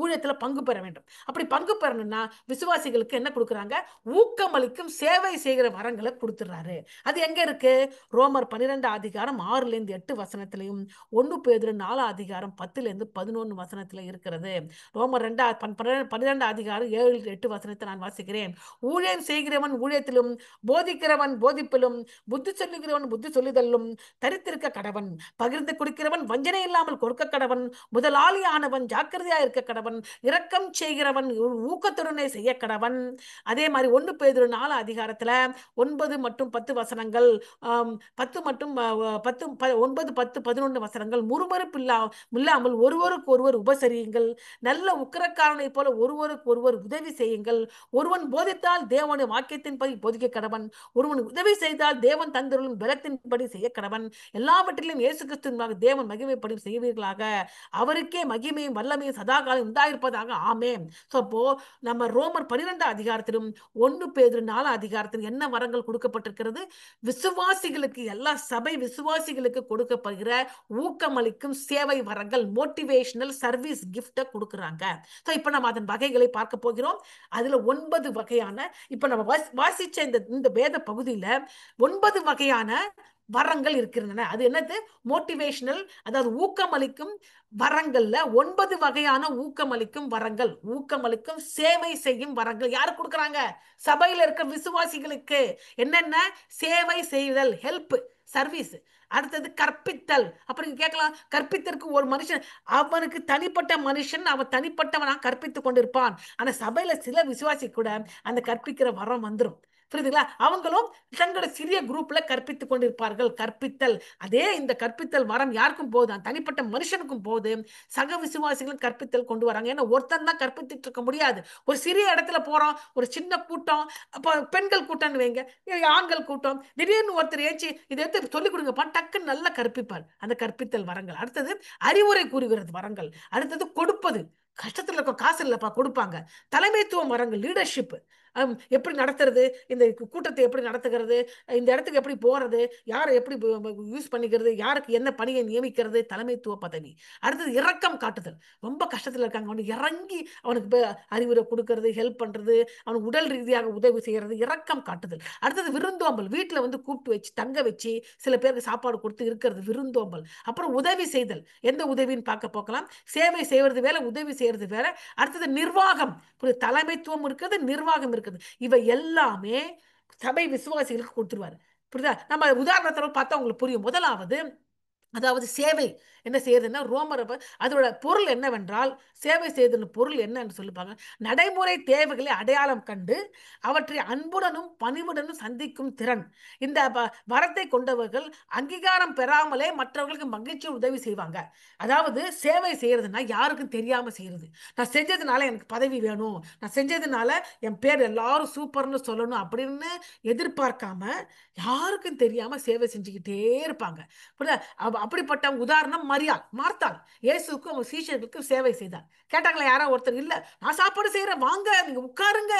ஊழியத்துல பங்கு பெற வேண்டும். அப்படி பங்கு பெறணும்னா விசுவாசிகளுக்கு என்ன கொடுக்குறாங்க? ஊக்கமளிக்கும் சேவை செய்கிற வரங்களை கொடுத்துறாரு. அது எங்க இருக்கு? ரோமர் 12 அதிகாரம் 6ல இருந்து 8 வசனத்திலையும் 1 பேதுரு 4 அதிகாரம் 10ல இருந்து 11 வசனத்துல இருக்கிறது. ரோமர் 12 அதிகாரம் 7 8 வசனத்தை நான் வாசிக்கிறேன். ஊழியம் செய்கிறவன் ஊழியத்திலும், போதிக்கிறவன் போதிப்பிலும், புத்தி சொல்லுகிறவன் புத்தி சொல்லுதலும் தரித்திருக்க கடவன். பகிர்ந்து குடிக்கிறவன் வஞ்சனை இல்லாமல் கொடுக்க கடவன். முதலாளியானவன் ஜாக்கிரதையா இருக்க கடவன். இரக்கம் செய்கிறவன் ஊக்கத்துடனே செய்ய கடவன். அதே மாதிரி 1 பேதுரு 4 அதிகாரத்துல 9 மற்றும் 10 வசனங்கள், 10 மற்றும் 10 9 10 11 வசனங்கள், முறுமுறுப்பு இல்லாமல் ஒருவருக்கு ஒருவர் உபசரியுங்கள், நல்ல உக்கிரக்காரனை போல ஒருவருக்கு ஒருவர் உதவி செய்யுங்கள். ஒருவன் போதித்தால் தேவனுடைய வாக்கியத்தின்படி போதிக்க கடவன். ஒருவன் உதவி செய்தால் தேவன் தந்தருளும் பலத்தின்படி செய்ய கடவன். எல்லாவற்றிலும் இயேசு கிறிஸ்துவின் தேவன் மகிமைப்படி செய்வீர்களாக. அவருக்கே மகிமையும் வல்லமையும் சதாகாலம் உண்டாயிருப்பதாக. ஆமென். அப்போ நம்ம ரோமர் 12 அதிகாரத்திலும் 1 பேதுரு 4 அதிகாரத்திலும் என்ன வரங்கள் கொடுக்கப்பட்டிருக்கிறது? விசுவாசிகளுக்கு, எல்லா சபை விசுவாசிகளுக்கு கொடுக்கப்படுகிற ஊக்கமளிக்கும் சேவை வரங்கள், மோட்டிவேஷனல் சர்வீஸ் கிஃப்ட கொடுக்குறாங்க. இப்ப நம்ம அதன் வகைகளை பார்க்க போகிறோம். அதுல 9 வகையான, இப்ப நம்ம வாசிச்ச இந்த வேத பகுதியில 9 வகையான வரங்கள் இருக்கின்றன. அது என்னது? மோட்டிவேஷனல், அதாவது ஊக்கமளிக்கும் வரங்கள்ல 9 வகையான ஊக்கமளிக்கும் வரங்கள், ஊக்கமளிக்கும் சேவை செய்யும் வரங்கள் யாரு கொடுக்கறாங்க? சபையில இருக்க விசுவாசிகளுக்கு. என்னென்ன? சேவை செய்தல், ஹெல்ப், சர்வீஸ். அடுத்தது கற்பித்தல். அப்புறம் கேட்கலாம், கற்பித்தற்கு ஒரு மனுஷன், அவனுக்கு தனிப்பட்ட மனுஷன், அவன் தனிப்பட்டவனா கற்பித்துக் கொண்டிருப்பான். ஆனா சபையில சில விசுவாசி கூட அந்த கற்பிக்கிற வரம் வந்துடும். புரியுதுங்களா? அவங்களும் தங்களோட சிறிய குரூப்ல கற்பித்துக் கொண்டிருப்பார்கள். கற்பித்தல், அதே இந்த கற்பித்தல் வரம் யாருக்கும் போகுது, தனிப்பட்ட மனுஷனுக்கும் போகுது. சக விசுவாசிகளும் கற்பித்தல் கொண்டு வராங்க. ஏன்னா ஒருத்தன் தான் கற்பித்துட்டு இருக்க முடியாது. ஒரு சிறிய இடத்துல போறோம், ஒரு சின்ன கூட்டம், அப்ப பெண்கள் கூட்டம்னு வைங்க, ஆண்கள் கூட்டம், திடீர்னு ஒருத்தர் ஏச்சு இதை எடுத்து சொல்லிக் கொடுங்கப்பா, டக்குன்னு நல்லா கற்பிப்பார். அந்த கற்பித்தல் வரங்கள். அடுத்தது அறிவுரை கூறுகிறது வரங்கள். அடுத்தது கொடுப்பது. கஷ்டத்துல இருக்க காசு இல்லப்பா, கொடுப்பாங்க. தலைமைத்துவம் வரங்கள், லீடர்ஷிப். எப்படி நடத்துறது, இந்த கூட்டத்தை எப்படி நடத்துகிறது, இந்த இடத்துக்கு எப்படி போறது, யாரை எப்படி யூஸ் பண்ணிக்கிறது, யாருக்கு என்ன பணியை நியமிக்கிறது, தலைமைத்துவ பதவி. அடுத்தது இரக்கம் காட்டுதல். ரொம்ப கஷ்டத்துல இருக்காங்க, அவனுக்கு இறங்கி அவனுக்கு அறிவுரை கொடுக்கறது, ஹெல்ப் பண்றது, அவனுக்கு உடல் ரீதியாக உதவி செய்யறது, இரக்கம் காட்டுதல். அடுத்தது விருந்தோம்பல். வீட்டுல வந்து கூப்பிட்டு வச்சு தங்க வச்சு சில பேருக்கு சாப்பாடு கொடுத்து இருக்கிறது விருந்தோம்பல். அப்புறம் உதவி செய்தல். எந்த உதவின்னு பார்க்க போக்கலாம். சேவை செய்வது வேலை, உதவி செய்யறது வேற. அடுத்தது நிர்வாகம். தலைமைத்துவம் இருக்குது, நிர்வாகம் இருக்குது. இவை எல்லாமே சபை விசுவாசிகளுக்கு கொடுத்துருவாரு. புரியுதா? நம்ம உதாரணத்தோட பார்த்தா உங்களுக்கு புரியும். முதலாவது, அதாவது சேவை என்ன செய்யுதுன்னா, ரோமர் அதோட பொருள் என்னவென்றால், சேவை செய்தல் பொருள் என்னன்னு சொல்லிப்பாங்க. நடைமுறை தேவைகளை அடையாளம் கண்டு அவற்றை அன்புடனும் பணிவுடனும் சந்திக்கும் திறன். இந்த வரத்தை கொண்டவர்கள் அங்கீகாரம் பெறாமலே மற்றவர்களுக்கு மகிழ்ச்சி உதவி செய்வாங்க. அதாவது சேவை செய்யறதுன்னா யாருக்கும் தெரியாம செய்யறது. நான் செஞ்சதுனால எனக்கு பதவி வேணும், நான் செஞ்சதுனால என் பேர் எல்லாரும் சூப்பர்னு சொல்லணும் அப்படின்னு எதிர்பார்க்காம யாருக்கும் தெரியாம சேவை செஞ்சுக்கிட்டே இருப்பாங்க. அப்படிப்பட்ட உதாரணம் மரியாள், மார்த்தாள். இயேசுக்கும் அவங்க சீஷர்களுக்கும் சேவை செய்தார். கேட்டாங்களா யாரோ ஒருத்தர்? இல்ல, நான் சாப்பாடு செய்யறேன், வாங்க நீங்க உட்காருங்க.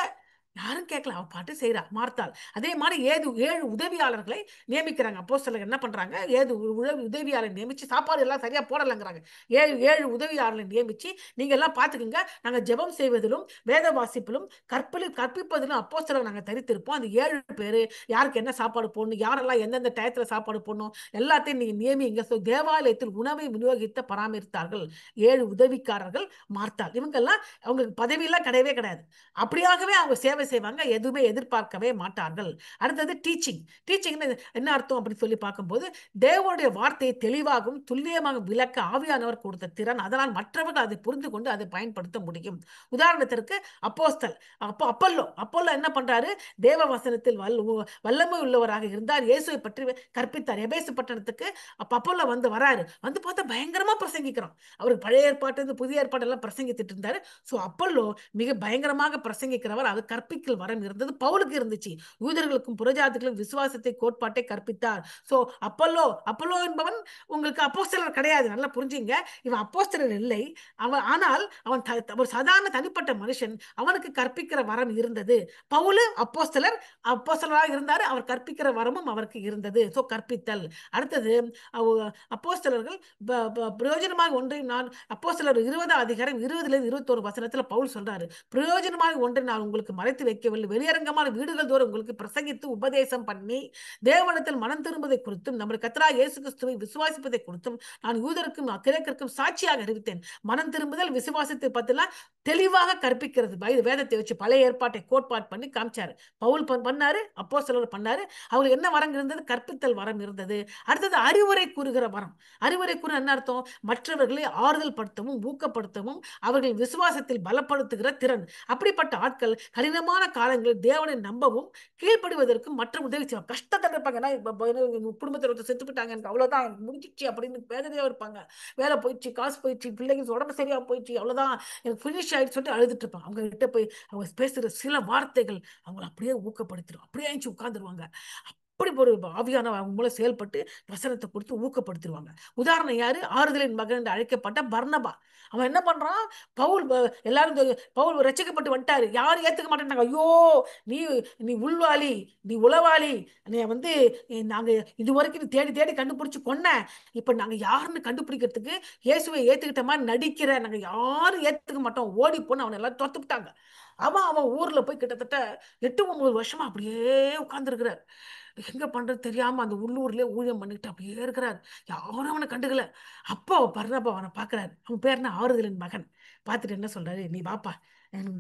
யாரும் கேட்கல, அவ பாட்டு செய்யறா மார்த்தாள். அதே மாதிரி 7 உதவியாளர்களை நியமிக்கிறாங்க. அப்போஸ்தலர்கள் என்ன பண்றாங்க, 7 உதவியாளரை நியமிச்சு, சாப்பாடு எல்லாம் சரியா போடலங்கிறாங்க. 7 உதவியாளர்களை நியமிச்சு, நீங்க எல்லாம் பாத்துக்கோங்க, நாங்க ஜெபம் செய்வதிலும் வேத வாசிப்பிலும் கற்பிப்பதிலும் அப்போஸ்தலர்கள் நாங்க தரித்திருப்போம். அந்த 7 பேரு யாருக்கு என்ன சாப்பாடு போடணும், யாரெல்லாம் எந்தெந்த டயத்துல சாப்பாடு போடணும், எல்லாத்தையும் நீங்க நியமிங்க. தேவாலயத்தில் உணவை விநியோகித்த பராமரித்தார்கள் 7 உதவிக்காரர்கள் மார்த்தாள். இவங்கெல்லாம் அவங்களுக்கு பதவியெல்லாம் கிடையவே கிடையாது. அப்படியாகவே அவங்க சேவை செய்வாங்க, எதுவுமே எதிர்பார்க்கவே மாட்டார்கள். அடுத்தது டீச்சிங். டீச்சிங் என்ன அர்த்தம் அப்படின்னு சொல்லி பார்க்கும்போது, தேவனுடைய வார்த்தையை தெளிவாகவும் துல்லியமாக விளக்க ஆவியானவர் கொடுத்த திறன். அதனால் மற்றவர்கள் அதை புரிந்து கொண்டு அதை பயன்படுத்த முடியும். உதாரணத்திற்கு அப்போஸ்தல் அப்பல்லோ என்ன பண்றாரு, தேவ வசனத்தில் வல்லமை உள்ளவராக இருந்தார். இயேசுவை பற்றி கற்பித்தார். எபேசு பட்டணத்துக்கு அப்பல்லோ வராரு. பார்த்தா பயங்கரமா பிரசங்கிக்கிறான். அவருக்கு பழைய ஏற்பாட்டு புதிய ஏற்பாடு எல்லாம் பிரசங்கித்துட்டு இருந்தாரு. சோ அப்பல்லோ மிக பயங்கரமாக பிரசங்கிக்கிறவர். அது கற்பிக்கல் வரம் இருந்தது, பவுலுக்கு இருந்துச்சு. யூதர்களுக்கும் புறஜாதிகளுக்கும் விசுவாசத்தை கோட்பாட்டை கற்பித்தார். சோ அப்பல்லோ என்பவன் உங்களுக்கு அப்போஸ்தலர் கிடையாது, நல்லா புரிஞ்சுங்க. இவன் அப்போஸ்தலர் இல்லை. ஆனால் அவன் ஒரு சாதாரண தனிப்பட்ட மனுஷன். அவனுக்கு கற்பிக்கிற வரம் இருந்தது. பவுல் அப்போஸ்தலராக இருந்தாரு, அவர் கற்பிக்கிற வரமும் அவருக்கு இருந்தது. சோ கற்பித்தல். அடுத்தது அப்போஸ்தலர்கள் பிரயோஜனமாக ஒன்றை நான் அப்போஸ்தலர் 20 அதிகாரம் 20-21 வசனத்துல பவுல் சொல்றாரு, பிரயோஜனமாக ஒன்றை நான் உங்களுக்கு மறைத்து வைக்கவில்லை, வெளியரங்கமான வீடுகள் தோறும் உங்களுக்கு பிரசங்கித்து உபதேசம் பண்ணி தேவனிடத்தில் மனம் திரும்புவதை குறித்தும் நம்முடைய கர்த்தராகிய இயேசு கிறிஸ்துவை விசுவாசிப்பதை குறித்தும் நான் யூதருக்கும் கிரேக்கருக்கும் சாட்சியாக அறிவித்தேன். மனம் திரும்புதல் விசுவாசத்தை பத்திலாம் தெளிவாக கற்பிக்கிறது. வேதத்தை வச்சு பழைய ஏற்பாட்டை கோட்பாடு பண்ணி காமிச்சாரு. பவுல் பண்ணாரு, அப்போஸ்தலர் பண்ணாரு. அவங்களுக்கு என்ன வரம் இருந்தது? கற்பித்தல் வரம் இருந்தது. அடுத்தது அறிவுரை கூறுகிற வரம். அறிவுரை கூற என்ன அர்த்தம்? மற்றவர்களை ஆறுதல் படுத்தவும் ஊக்கப்படுத்தவும் அவர்கள் விசுவாசத்தில் பலப்படுத்துகிற திறன். அப்படிப்பட்ட ஆட்கள் கடினமான காலங்களில் தேவனை நம்பவும் கீழ்ப்படுவதற்கும் மற்ற உதவி செய்வாங்க. கஷ்டத்தில் இருப்பாங்க. குடும்பத்தில் செத்து போயிட்டாங்க, எனக்கு அவ்வளவுதான் முடிஞ்சிச்சு அப்படின்னு வேதனையா இருப்பாங்க. வேலை போயிடுச்சு, காசு போயிடுச்சு, பிள்ளைங்க உடம்பு சரியா போயிடுச்சு, அவ்வளவுதான் எனக்கு பினிஷ் ஆயிடுச்சு சொல்லிட்டு அழுதுட்டு இருப்பாங்க. அவங்க கிட்ட போய் அவங்க பேசுற சில வார்த்தைகள் அவங்களை அப்படியே ஊக்கப்படுத்திடும். அப்படியே உட்கார்ந்துருவாங்க. அப்படி ஒரு ஆவியான அவங்க மூலம் செயல்பட்டு வசனத்தை கொடுத்து ஊக்கப்படுத்திடுவாங்க. உதாரணம் யாரு? ஆறுதலின் மகன் என்று அழைக்கப்பட்ட பர்னபா. அவன் என்ன பண்றான்? எல்லாரும் பவுல் ரட்சிக்கப்பட்டு வந்துட்டாரு, யாரும் ஏத்துக்க மாட்டேன்னாங்க. ஐயோ, நீ நீ உள்வாளி, நீ உளவாளி, நீ நாங்க இதுவரைக்கும் தேடி தேடி கண்டுபிடிச்சு கொன்ன, இப்ப நாங்க யாருன்னு கண்டுபிடிக்கிறதுக்கு இயேசுவை ஏத்துக்கிட்ட மாதிரி நடிக்கிற, நாங்க யாரும் ஏத்துக்க மாட்டோம், ஓடி போன்னு அவனை எல்லாம் தொத்துக்கிட்டாங்க. அவன் ஊர்ல போய் கிட்டத்தட்ட 8-9 வருஷமா அப்படியே உட்கார்ந்துருக்கிறார். எங்க பண்றது தெரியாம அந்த உள்ளூர்லயே ஊழியம் பண்ணிட்டு அப்படியே இருக்கிறார். யாரும் அவனை கண்டுக்கல. அப்போ பர்னபா அவனை பாக்குறாரு. அவன் பேர் என்ன? ஆறுதலின் மகன். பார்த்துட்டு என்ன சொல்றாரு, நீ வாப்பா,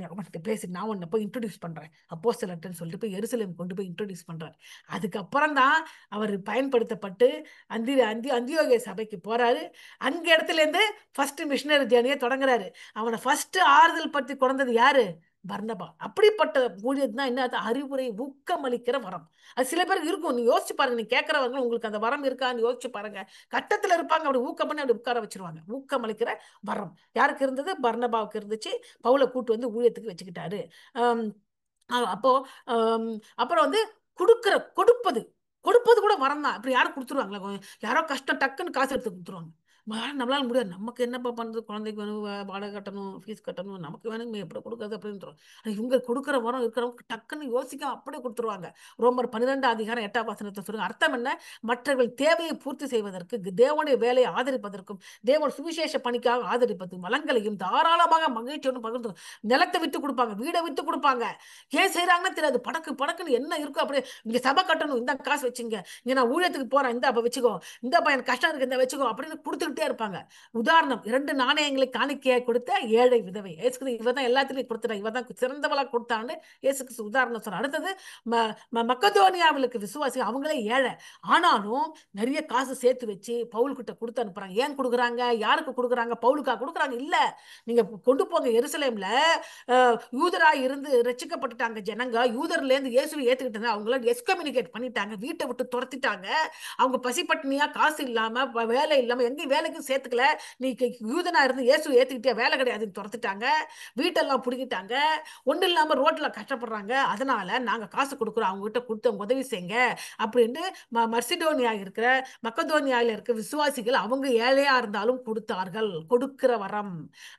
அவன்கிட்ட பேசி நான் உன்னை போய் இன்ட்ரோடியூஸ் பண்றேன் அப்போஸ்தலர்ன்னு சொல்லிட்டு போய் எருசலேம் கொண்டு போய் இன்ட்ரோடியூஸ் பண்றாரு. அதுக்கப்புறம் தான் அவர் பயன்படுத்தப்பட்டு அந்தியோகிய சபைக்கு போறாரு. அங்க இடத்துல இருந்து ஃபர்ஸ்ட் மிஷனரி ஜேர்னியை தொடங்குறாரு. அவனை ஃபர்ஸ்ட் ஆறுதல் பற்றி கொண்டது யாரு? பர்னபா. அப்படிப்பட்ட ஊழியம் தான் என்ன, அது அறிவுரை ஊக்கமளிக்கிற வரம். அது சில பேருக்கு இருக்கும். நீ யோசிச்சு பாருங்க, நீ கேட்கறவங்க உங்களுக்கு அந்த வரம் இருக்கான்னு யோசிச்சு பாருங்க. கட்டத்துல இருப்பாங்க, அப்படி ஊக்கம் பண்ணி அப்படி உட்கார வச்சிருவாங்க. ஊக்கமளிக்கிற வரம் யாருக்கு இருந்தது? பர்னபாவுக்கு இருந்துச்சு. பவுலை கூட்டு வந்து ஊழியத்துக்கு வச்சுக்கிட்டாரு. ஆம், அப்போ ஆம், அப்புறம் வந்து கொடுப்பது கொடுப்பது கூட வரம் தான். இப்படி யாரும் கொடுத்துருவாங்களா? யாரோ கஷ்டம், டக்குன்னு காசு எடுத்து கொடுத்துருவாங்க. நம்மளால முடியாது, நமக்கு என்னப்பா பண்றது, குழந்தைக்கு வேணும், வாடகை கட்டணும், ஃபீஸ் கட்டணும், நமக்கு வேணுமே, எப்படி கொடுக்கறது அப்படின்னு. இவங்க கொடுக்குற வரம் இருக்கிறவங்க டக்குன்னு யோசிக்க அப்படியே கொடுத்துருவாங்க. ரோமர் 12 அதிகாரம் 8 வசனத்தை சொல்லுங்க. அர்த்தம் என்ன? மற்றவர்கள் தேவையை பூர்த்தி செய்வதற்கு, தேவனுடைய வேலையை ஆதரிப்பதற்கும், தேவன் சுவிசேஷ பணிக்காக ஆதரிப்பது வளங்களையும் தாராளமாக மகிழ்ச்சியோடு பகிர்ந்து நிலத்தை விட்டு கொடுப்பாங்க, வீடை விட்டு கொடுப்பாங்க. ஏன் செய்யறாங்கன்னு தெரியாது. படக்கு படக்குன்னு என்ன இருக்கும், அப்படியே இங்க சபை கட்டணும், இந்த காசு வச்சுங்க, இங்க நான் ஊழியத்துக்கு போறேன், இந்த அப்ப வச்சுக்கோ, இந்த பையன் கஷ்டம் இருக்கு, இந்த வச்சுக்கோ அப்படின்னு கொடுத்துக்கிட்டே இருப்பாங்க. உதாரணம், 2 நாணயங்களை காணிக்கையை கொடுத்த ஏழை விதவை. இயேசு இவ தான் எல்லாத்திலையும் கொடுத்துட்டா, இவ தான் சிறந்தவளா கொடுத்தான்னு இயேசுக்கு உதாரணம் சொல்ற. அடுத்தது மக்கதோனியாவிலுக்கு விசுவாசி, அவங்களே ஏழை, ஆனாலும் நிறைய காசு சேர்த்து வச்சு பவுல் கிட்ட கொடுத்து அனுப்புறாங்க. ஏன் கொடுக்குறாங்க? யாருக்கு கொடுக்குறாங்க? பவுலுக்கா கொடுக்குறாங்க? இல்ல, நீங்க கொண்டு போங்க எருசலேம்ல யூதராய் இருந்து ரட்சிக்கப்பட்டுட்டாங்க ஜனங்க, யூதர்ல இருந்து இயேசுவை ஏத்துக்கிட்டாங்க, அவங்கள எஸ்கம்யூனிகேட் பண்ணிட்டாங்க, வீட்டை விட்டு துரத்திட்டாங்க. அவங்க பசிப்பட்டினியா, காசு இல்லாம, வேலை இல்லாம, எங்கேயும் வேலைக்கும் சேர்த்துக்கல. நீ யூதனா இருந்து இயேசு ஏத்துக்கிட்டே, வேலை கிடையாதுன்னு துரத்திட்டாங்க, வீட்டெல்லாம் பிடிக்கிட்டாங்க, ஒண்ணு இல்லாம ரோட்ல கஷ்டப்படுறாங்க. அதனால நாங்க காசு கொடுக்குறோம், அவங்க கிட்ட கொடுத்து உதவி செய்யுங்க அப்படின்னு மர்சிடோனியா இருக்கிற, மக்கதோனியால இருக்க விசுவாசிகள் அவங்க ஏழையா இருந்தாலும் கொடுத்தார்கள். கொடுக்கிற வரம்.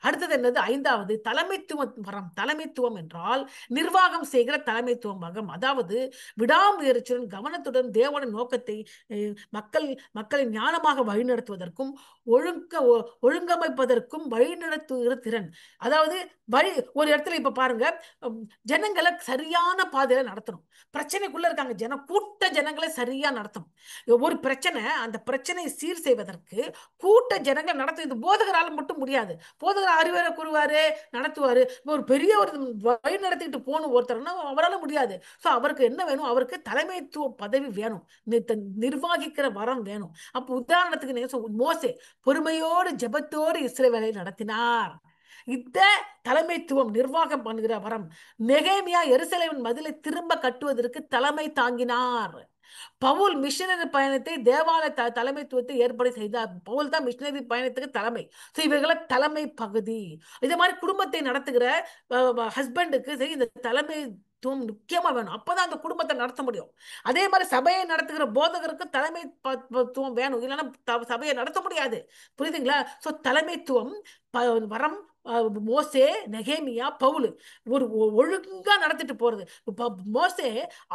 அடுத்தது என்னது? 5வது தலைமைத்துவ வரம். தலைமைத்துவம் என்றால் நிர்வாகம் செய்கிற தலைமைத்துவம் வகம். அதாவது விடாமுயற்சியுடன் கவனத்துடன் தேவனின் நோக்கத்தை மக்களை ஞானமாக வழிநடத்துவதற்கும் ஒழுங்கமைப்பதற்கும் வழிநடத்துகிற திறன். அதாவது ஒரு இடத்துல இப்ப பாருங்க, ஜனங்களை சரியான பாதையில நடத்தணும். பிரச்சனைக்குள்ள இருக்காங்க ஜனம், கூட்ட ஜனங்களை சரியா நடத்தணும். ஒரு பிரச்சனை, அந்த பிரச்சனையை சீர் செய்வதற்கு கூட்ட ஜனங்கள் நடத்தும். இது போதகரால மட்டும் முடியாது. போதகர் அறிவுரை கூறுவாரு, நடத்துவாரு. ஒரு பெரிய ஒரு வழி நடத்திட்டு போகணும் ஒருத்தர்னா அவரால் முடியாது. சோ அவருக்கு என்ன வேணும்? அவருக்கு தலைமைத்துவ பதவி வேணும், நிர்வாகிக்கிற வரம் வேணும். அப்ப உதாரணத்துக்கு மோசே பொறுமையோடு ஜெபத்தோடு இஸ்ரவேலை நடத்தினார். இந்த தலைமைத்துவம், நிர்வாகம் பண்ணுகிற வரம். நெகேமியா எருசலேமின் மதிலை திரும்ப கட்டுவதற்கு தலைமை தாங்கினார். பவுல் மிஷனரி பயணத்தை, தேவாலய தலைமைத்துவத்தை ஏற்பாடு செய்தார். பவுல் தான் மிஷனரி பயணத்துக்கு தலைமை. இவர்களை தலைமை பகுதி. இது மாதிரி குடும்பத்தை நடத்துகிற ஹஸ்பண்டுக்கு சரி, இந்த தலைமைத்துவம் முக்கியமா வேணும். அப்பதான் அந்த குடும்பத்தை நடத்த முடியும். அதே மாதிரி சபையை நடத்துகிற போதகருக்கு தலைமைத்துவம் வேணும், இல்லைன்னா சபையை நடத்த முடியாது. புரியுதுங்களா? சோ தலைமைத்துவம் வரம். மோசே, நெகேமியா, பவுல் ஒரு ஒழுங்கா நடத்திட்டு போறது. மோசே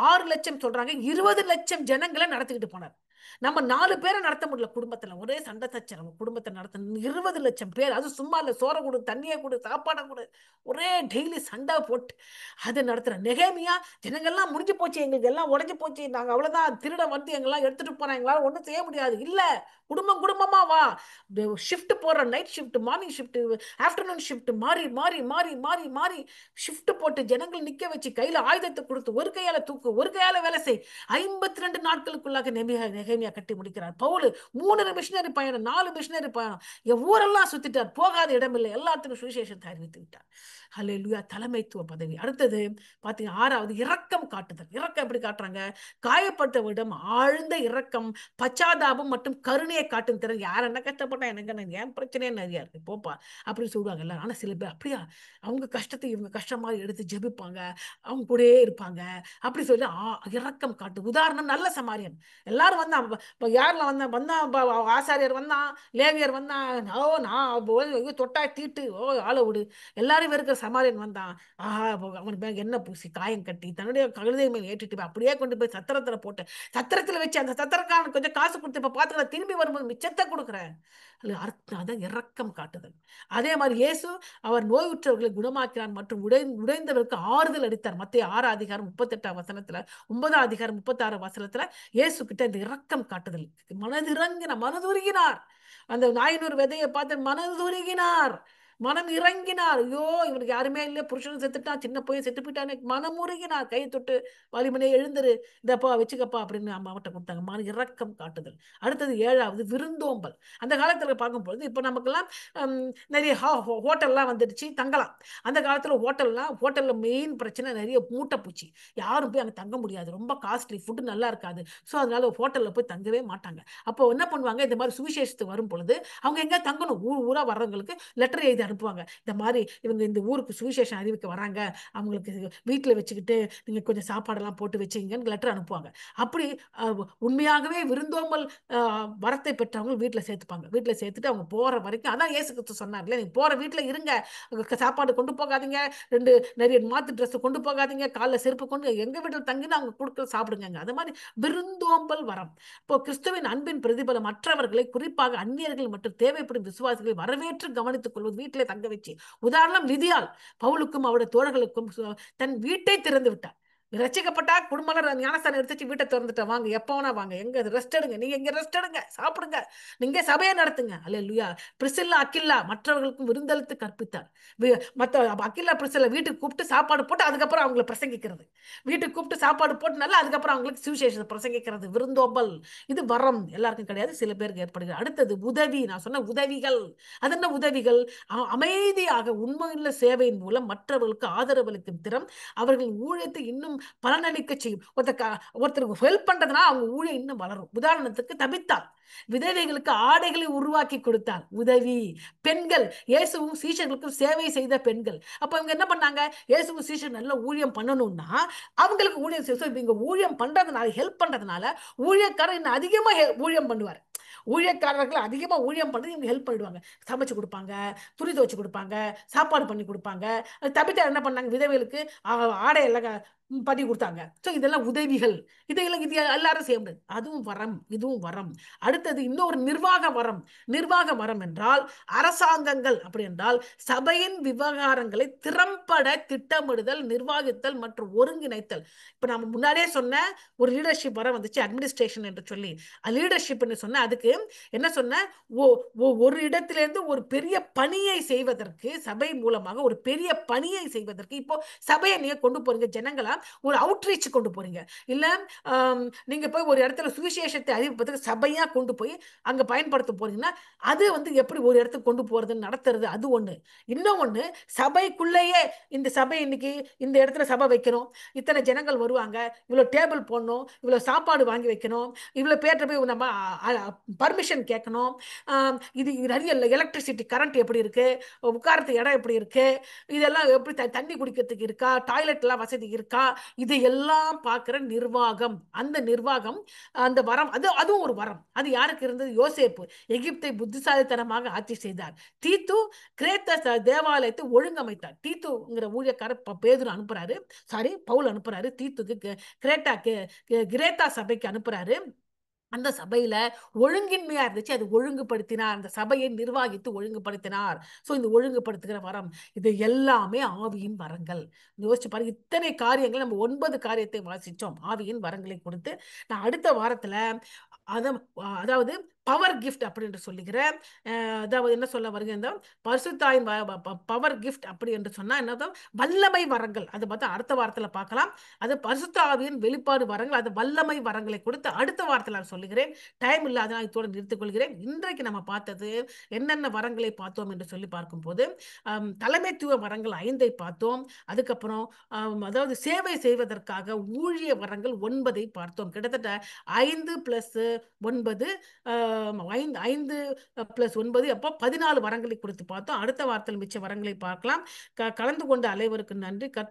6 லட்சம் சொல்றாங்க, 20 லட்சம் ஜனங்களை நடத்திக்கிட்டு போனார். நம்ம 4 பேரை நடத்த முடியல குடும்பத்துல, ஒரே சண்டை சச்சரவு. குடும்பத்தை நடத்த 20 லட்சம் பேர், அது சும்மா இல்ல, சோற கொடு, தண்ணியை கொடு, சாப்பாடை கொடு, ஒரே டெய்லி சண்டை போட்டு அதை நடத்துற. நெகேமியா, ஜனங்கள்லாம் முடிஞ்சு போச்சு, எங்களுக்கு எல்லாம் உடஞ்சு போச்சு, நாங்க அவ்வளவுதான், திருட வந்து எங்கெல்லாம் எடுத்துட்டு போறோம், எங்களால ஒண்ணும் செய்ய முடியாது. இல்ல, குடும்பம் குடும்பமா வா. ஷிஃப்ட் போற, night shift, morning shift, afternoon shift, மாறி மாறி மாறி மாறி மாறி ஷிஃப்ட் போட்டு ஜனங்கள் நிக்க வச்சு கையில ஆயுதத்தை கொடுத்து ஒரு கையால தூக்கு, ஒரு கையால வேலை செய். 52 நாட்களுக்குள்ளாக நெகேமியா கட்டி முடிக்கிறார். பவுல் 3 மிஷினரி பயணம், 4 மிஷினரி பயணம், ஊரெல்லாம் சுத்திட்டார், போகாத இடமில்லை, எல்லாத்துக்கும் சுவிசேஷத்தை அறிவித்து விட்டார். ஹல்லேலூயா. தலைமைத்துவ பதவி. அடுத்தது பாத்தீங்க, 6வது இரக்கம் காட்டுதல். இரக்கம் எப்படி காட்டுறாங்க? காயப்பட்டவரிடம் ஆழ்ந்த இரக்கம், பச்சாதாபம் மற்றும் கருணையை காட்டும் திறன். யார் என்ன கஷ்டப்பட்டா எனக்கு, ஏன் பிரச்சனையே நிறைய இருக்கு, போப்பா அப்படின்னு சொல்லுவாங்க எல்லாரும். ஆனா சில பேர் அப்படியா, அவங்க கஷ்டத்தை இவங்க கஷ்டம் மாதிரி எடுத்து ஜெபிப்பாங்க, அவங்க கூடயே இருப்பாங்க. அப்படி சொல்லி இரக்கம் காட்டு. உதாரணம், நல்ல சமாரியன். எல்லாரும் வந்தான், யாரெல்லாம் வந்தா ஆசாரியர் வந்தான், லேவியர் வந்தான், நான் தொட்டா தீட்டு, ஆளை விடு, எல்லாரும் இருக்கிற சமாரியன் வந்தான். ஆஹா, அவனுக்கு என்ன பூசி காயம் கட்டி தன்னுடைய கழுதை மேல் ஏற்றிட்டு அப்படியே கொண்டு போய் சத்திரத்துல போட்டு, சத்திரத்துல வச்சு அந்த சத்திரக்காரன் கொஞ்சம் காசு கொடுத்து இப்ப பாத்துக்கலாம், திரும்பி வரும்போது மிச்சத்தை கொடுக்குறேன். அர்த்தம் அதான் இரக்கம் காட்டுதல். அதே மாதிரி இயேசு அவர் நோயுற்றவர்களை குணமாக்கிறார் மற்றும் உடைந்தவருக்கு ஆறுதல் அளித்தார். மத்திய 6 அதிகாரம் 38 வசனத்துல, 9 அதிகாரம் 36 வசனத்துல இயேசு கிட்ட இந்த இரக்கம் காட்டுதல், மனதுருகினார். அந்த நாயினூர் விதையை பார்த்து மனதுருகினார். மனம் இறங்கினார். ஐயோ, இவனுக்கு யாருமே இல்லை, புருஷனும் செத்துட்டான், சின்ன பையன் செத்து போயிட்டானே. மனம் உருகினார். கையை தொட்டு, வலிமனே எழுந்துரு, இதப்பா வச்சுக்கப்பா அப்படின்னு அம்மாவிட்ட கொடுத்தாங்க. மன இறக்கம் காட்டுதல். அடுத்தது 7வது விருந்தோம்பல். அந்த காலத்துல பார்க்கும்பொழுது இப்ப நமக்கெல்லாம் நிறைய ஹோட்டல்லாம் வந்துடுச்சு, தங்கலாம். அந்த காலத்துல ஹோட்டல்ல மெயின் பிரச்சனை நிறைய மூட்டைப்பூச்சி. யாரும் போய் அங்க தங்க முடியாது, ரொம்ப காஸ்ட்லி, ஃபுட்டு நல்லா இருக்காது. ஸோ அதனால ஹோட்டல்ல போய் தங்கவே மாட்டாங்க. அப்போ என்ன பண்ணுவாங்க, இந்த மாதிரி சுவிசேஷத்துக்கு வரும் பொழுது அவங்க எங்க தங்கணும், ஊர் ஊரா வர்றவங்களுக்கு லெட்டர் எழுதி அனுப்புவாங்க. இந்த மாதிரி இவங்க இந்த ஊருக்கு சுவிசேஷம் அறிவிக்க வராங்க, அவங்களுக்கு வீட்டில் வச்சுக்கிட்டு நீங்க கொஞ்சம் சாப்பாடெல்லாம் போட்டு வச்சுங்கன்னு லெட்டர் அனுப்புவாங்க. அப்படி உண்மையாகவே விருந்தோம்பல் வரத்தை பெற்றவங்க வீட்டில் சேர்த்துப்பாங்க. வீட்டில் சேர்த்துட்டு அவங்க போற வரைக்கும், அதான் இயேசு கிறிஸ்து சொன்னார்ல, நீங்க போற வீட்டில் இருங்க, சாப்பாடு கொண்டு போகாதீங்க, நிறைய மாத்து ட்ரெஸ் கொண்டு போகாதீங்க, காலில் செருப்பு கொண்டு எங்க வீட்டில் தங்கினா அவங்க கொடுக்க சாப்பிடுங்க. அது மாதிரி விருந்தோம்பல் வரம். இப்போ கிறிஸ்துவின் அன்பின் பிரதிபலம் மற்றவர்களை, குறிப்பாக அந்நியர்கள் மற்றும் தேவைப்படும் விசுவாசிகளை வரவேற்று கவனித்துக் கொள்வது, வீட்டிலே தங்க வச்சு. உதாரணம் லிதியாள் பவுலுக்கும் அவருடைய தோழர்களுக்கும் தன் வீட்டை திறந்து விட்டார். ரசிக்கப்பட்டா குடும்பம் ஞானஸ்தானம் எடுத்துச்சு வீட்டை திறந்துட்டா, வாங்க எப்ப வேணா வாங்க, எங்க ரெஸ்ட் எடுங்க, நீங்க எங்க ரெஸ்ட் எடுங்க, சாப்பிடுங்க, நீங்க சபையை நடத்துங்க. அல்லேலூயா. பிரிசில்லா அக்கில்லா மற்றவர்களுக்கும் விருந்தளித்து கற்பித்தார். மற்ற அக்கில்லா பிரிசில்லா வீட்டுக்கு கூப்பிட்டு சாப்பாடு போட்டு அதுக்கப்புறம் அவங்களை பிரசங்கிக்கிறது. வீட்டுக்கு கூப்பிட்டு சாப்பாடு போட்டு நல்லா அதுக்கப்புறம் அவங்களுக்கு சுவிசேஷத்தை பிரசங்கிக்கிறது. விருந்தோம்பல். இது வரம், எல்லாருக்கும் கிடையாது, சில பேருக்கு ஏற்படுகிறது. அடுத்தது உதவி. நான் சொன்ன உதவிகள். அது என்ன உதவிகள்? அமைதியாக உண்மையுள்ள சேவையின் மூலம் மற்றவர்களுக்கு ஆதரவளிக்கும் திறம் அவர்கள் ஊழியத்தை இன்னும் பலனளிக்க செய்யும். ஒருத்தருக்கு ஹெல்ப் பண்றதுனா அவங்க ஊழியம் இன்னும் வளரும். உதாரணத்துக்கு தபித்தாள் விதவைகளுக்கு ஆடைகளை உருவாக்கி கொடுத்தாள். உதவி. பெண்கள் இயேசுவும் சீஷர்களுக்கும் சேவை செய்த பெண்கள். அப்ப இவங்க என்ன பண்ணாங்க, இயேசுவும் சீஷர் நல்ல ஊழியம் பண்ணணும்னா அவங்களுக்கு ஊழியம் செய்ய, இவங்க ஊழியம் பண்றதுனால, ஹெல்ப் பண்றதுனால ஊழியக்காரர் இன்னும் அதிகமா ஊழியம் பண்ணுவார். ஊழியக்காரர்கள் அதிகமா ஊழியம் பண்ணி இவங்க ஹெல்ப் பண்ணிடுவாங்க. சமைச்சு கொடுப்பாங்க, துணி துவச்சு கொடுப்பாங்க, சாப்பாடு பண்ணி கொடுப்பாங்க. தபித்தா என்ன பண்ணாங்க, விதவைகளுக்கு ஆடை எல்லாம் பண்ணி கொடுத்தாங்க. ஸோ இதெல்லாம் உதவிகள். இதெல்லாம் இது எல்லாரும் செய்ய முடியாது. அதுவும் வரம், இதுவும் வரம். அடுத்தது இன்னொரு நிர்வாக வரம். நிர்வாக வரம் என்றால் அரசாங்கங்கள், அப்படி என்றால் சபையின் விவகாரங்களை திறம்பட திட்டமிடுதல், நிர்வாகித்தல் மற்றும் ஒருங்கிணைத்தல். இப்ப நம்ம முன்னாடியே சொன்ன ஒரு லீடர்ஷிப் வரம் வந்துச்சு, அட்மினிஸ்ட்ரேஷன் என்று சொல்லி. லீடர்ஷிப் சொன்ன அதுக்கு என்ன சொன்ன, ஒரு இடத்திலிருந்து ஒரு பெரிய பணியை செய்வதற்கு, சபை மூலமாக ஒரு பெரிய பணியை செய்வதற்கு, இப்போ சபையை நீங்க கொண்டு போறீங்க, ஜனங்களா ஒரு அவுட்ரீச் கொண்டு போறீங்க, இல்ல நீங்க போய் ஒரு இடத்துல சுவிசேஷத்தை அறிவிப்பதற்கு சபையா கொண்டு போய் அங்க பயன்படுத்த போறீங்கன்னா, அது எப்படி ஒரு இடத்துக்கு கொண்டு போறது, நடத்துறது, அது ஒண்ணு. இன்னும் ஒண்ணு, சபைக்குள்ளேயே இந்த சபை இன்னைக்கு இந்த இடத்துல சபை வைக்கணும், இத்தனை ஜனங்கள் வருவாங்க, இவ்வளவு டேபிள் போடணும், இவ்வளவு சாப்பாடு வாங்கி வைக்கணும், இவ்வளவு பேர்ட்ட போய் நம்ம பர்மிஷன் கேட்கணும், இது நிறைய எலக்ட்ரிசிட்டி கரண்ட் எப்படி இருக்கு, உட்காரத்து இடம் எப்படி இருக்கு, இதெல்லாம் எப்படி தண்ணி குடிக்கிறதுக்கு இருக்கா, டாய்லெட் எல்லாம் வசதி இருக்கா, இதையெல்லாம் பார்க்கிற நிர்வாகம். அந்த நிர்வாகம், அந்த வரம், அதுவும் ஒரு வரம். அது யாருக்கு இருந்தது? யோசேப்பு எகிப்தை புத்திசாலித்தனமாக ஆட்சி செய்தார். தீத்து கிரேத்த தேவாலயத்தை ஒழுங்கமைத்தார். தீத்துங்கிற ஊழியக்காரர் பேதுரு அனுப்புறாரு, சாரி பவுல் அனுப்புறாரு தீத்துக்கு, கிரேத்தா சபைக்கு அனுப்புறாரு. அந்த சபையில ஒழுங்கின்மையா இருந்துச்சு, அது ஒழுங்குபடுத்தினார். அந்த சபையை நிர்வாகித்து ஒழுங்குபடுத்தினார். சோ இந்த ஒழுங்குபடுத்துகிற வரம், இது எல்லாமே ஆவியின் வரங்கள். யோசிச்சு பாருங்க, இத்தனை காரியங்கள், நம்ம 9 காரியத்தை வாசிச்சோம் ஆவியின் வரங்களை கொடுத்து. நான் அடுத்த வாரத்துல அதாவது பவர் கிஃப்ட் அப்படின்னு சொல்லுகிறேன். அதாவது என்ன சொல்ல வருகின்ற பரிசுத்தாயின் பவர் கிஃப்ட் அப்படி என்று சொன்னா என்னதான் வல்லமை வரங்கள், அதை பார்த்தா அடுத்த வாரத்துல பார்க்கலாம். அது பரிசுத்த ஆவியின் வெளிப்பாடு வரங்கள், அது வல்லமை வரங்களை கொடுத்து அடுத்த வாரத்தில் நான் சொல்லுகிறேன். டைம் இல்லாத இதோடு நிறுத்திக் கொள்கிறேன். இன்றைக்கு நம்ம பார்த்தது என்னென்ன வரங்களை பார்த்தோம் என்று சொல்லி பார்க்கும் போது, தலைமைத்துவ வரங்கள் 5 பார்த்தோம். அதுக்கப்புறம் அதாவது சேவை செய்வதற்காக ஊழிய வரங்கள் 9 பார்த்தோம். கிட்டத்தட்ட 5 + 9, 5 + 9 அப்போ 14 வரங்களை கொடுத்து பார்த்தோம். அடுத்த வாரத்தில் மிச்ச வரங்களை பார்க்கலாம். கலந்து கொண்ட அனைவருக்கு நன்றி. கர்த்தர்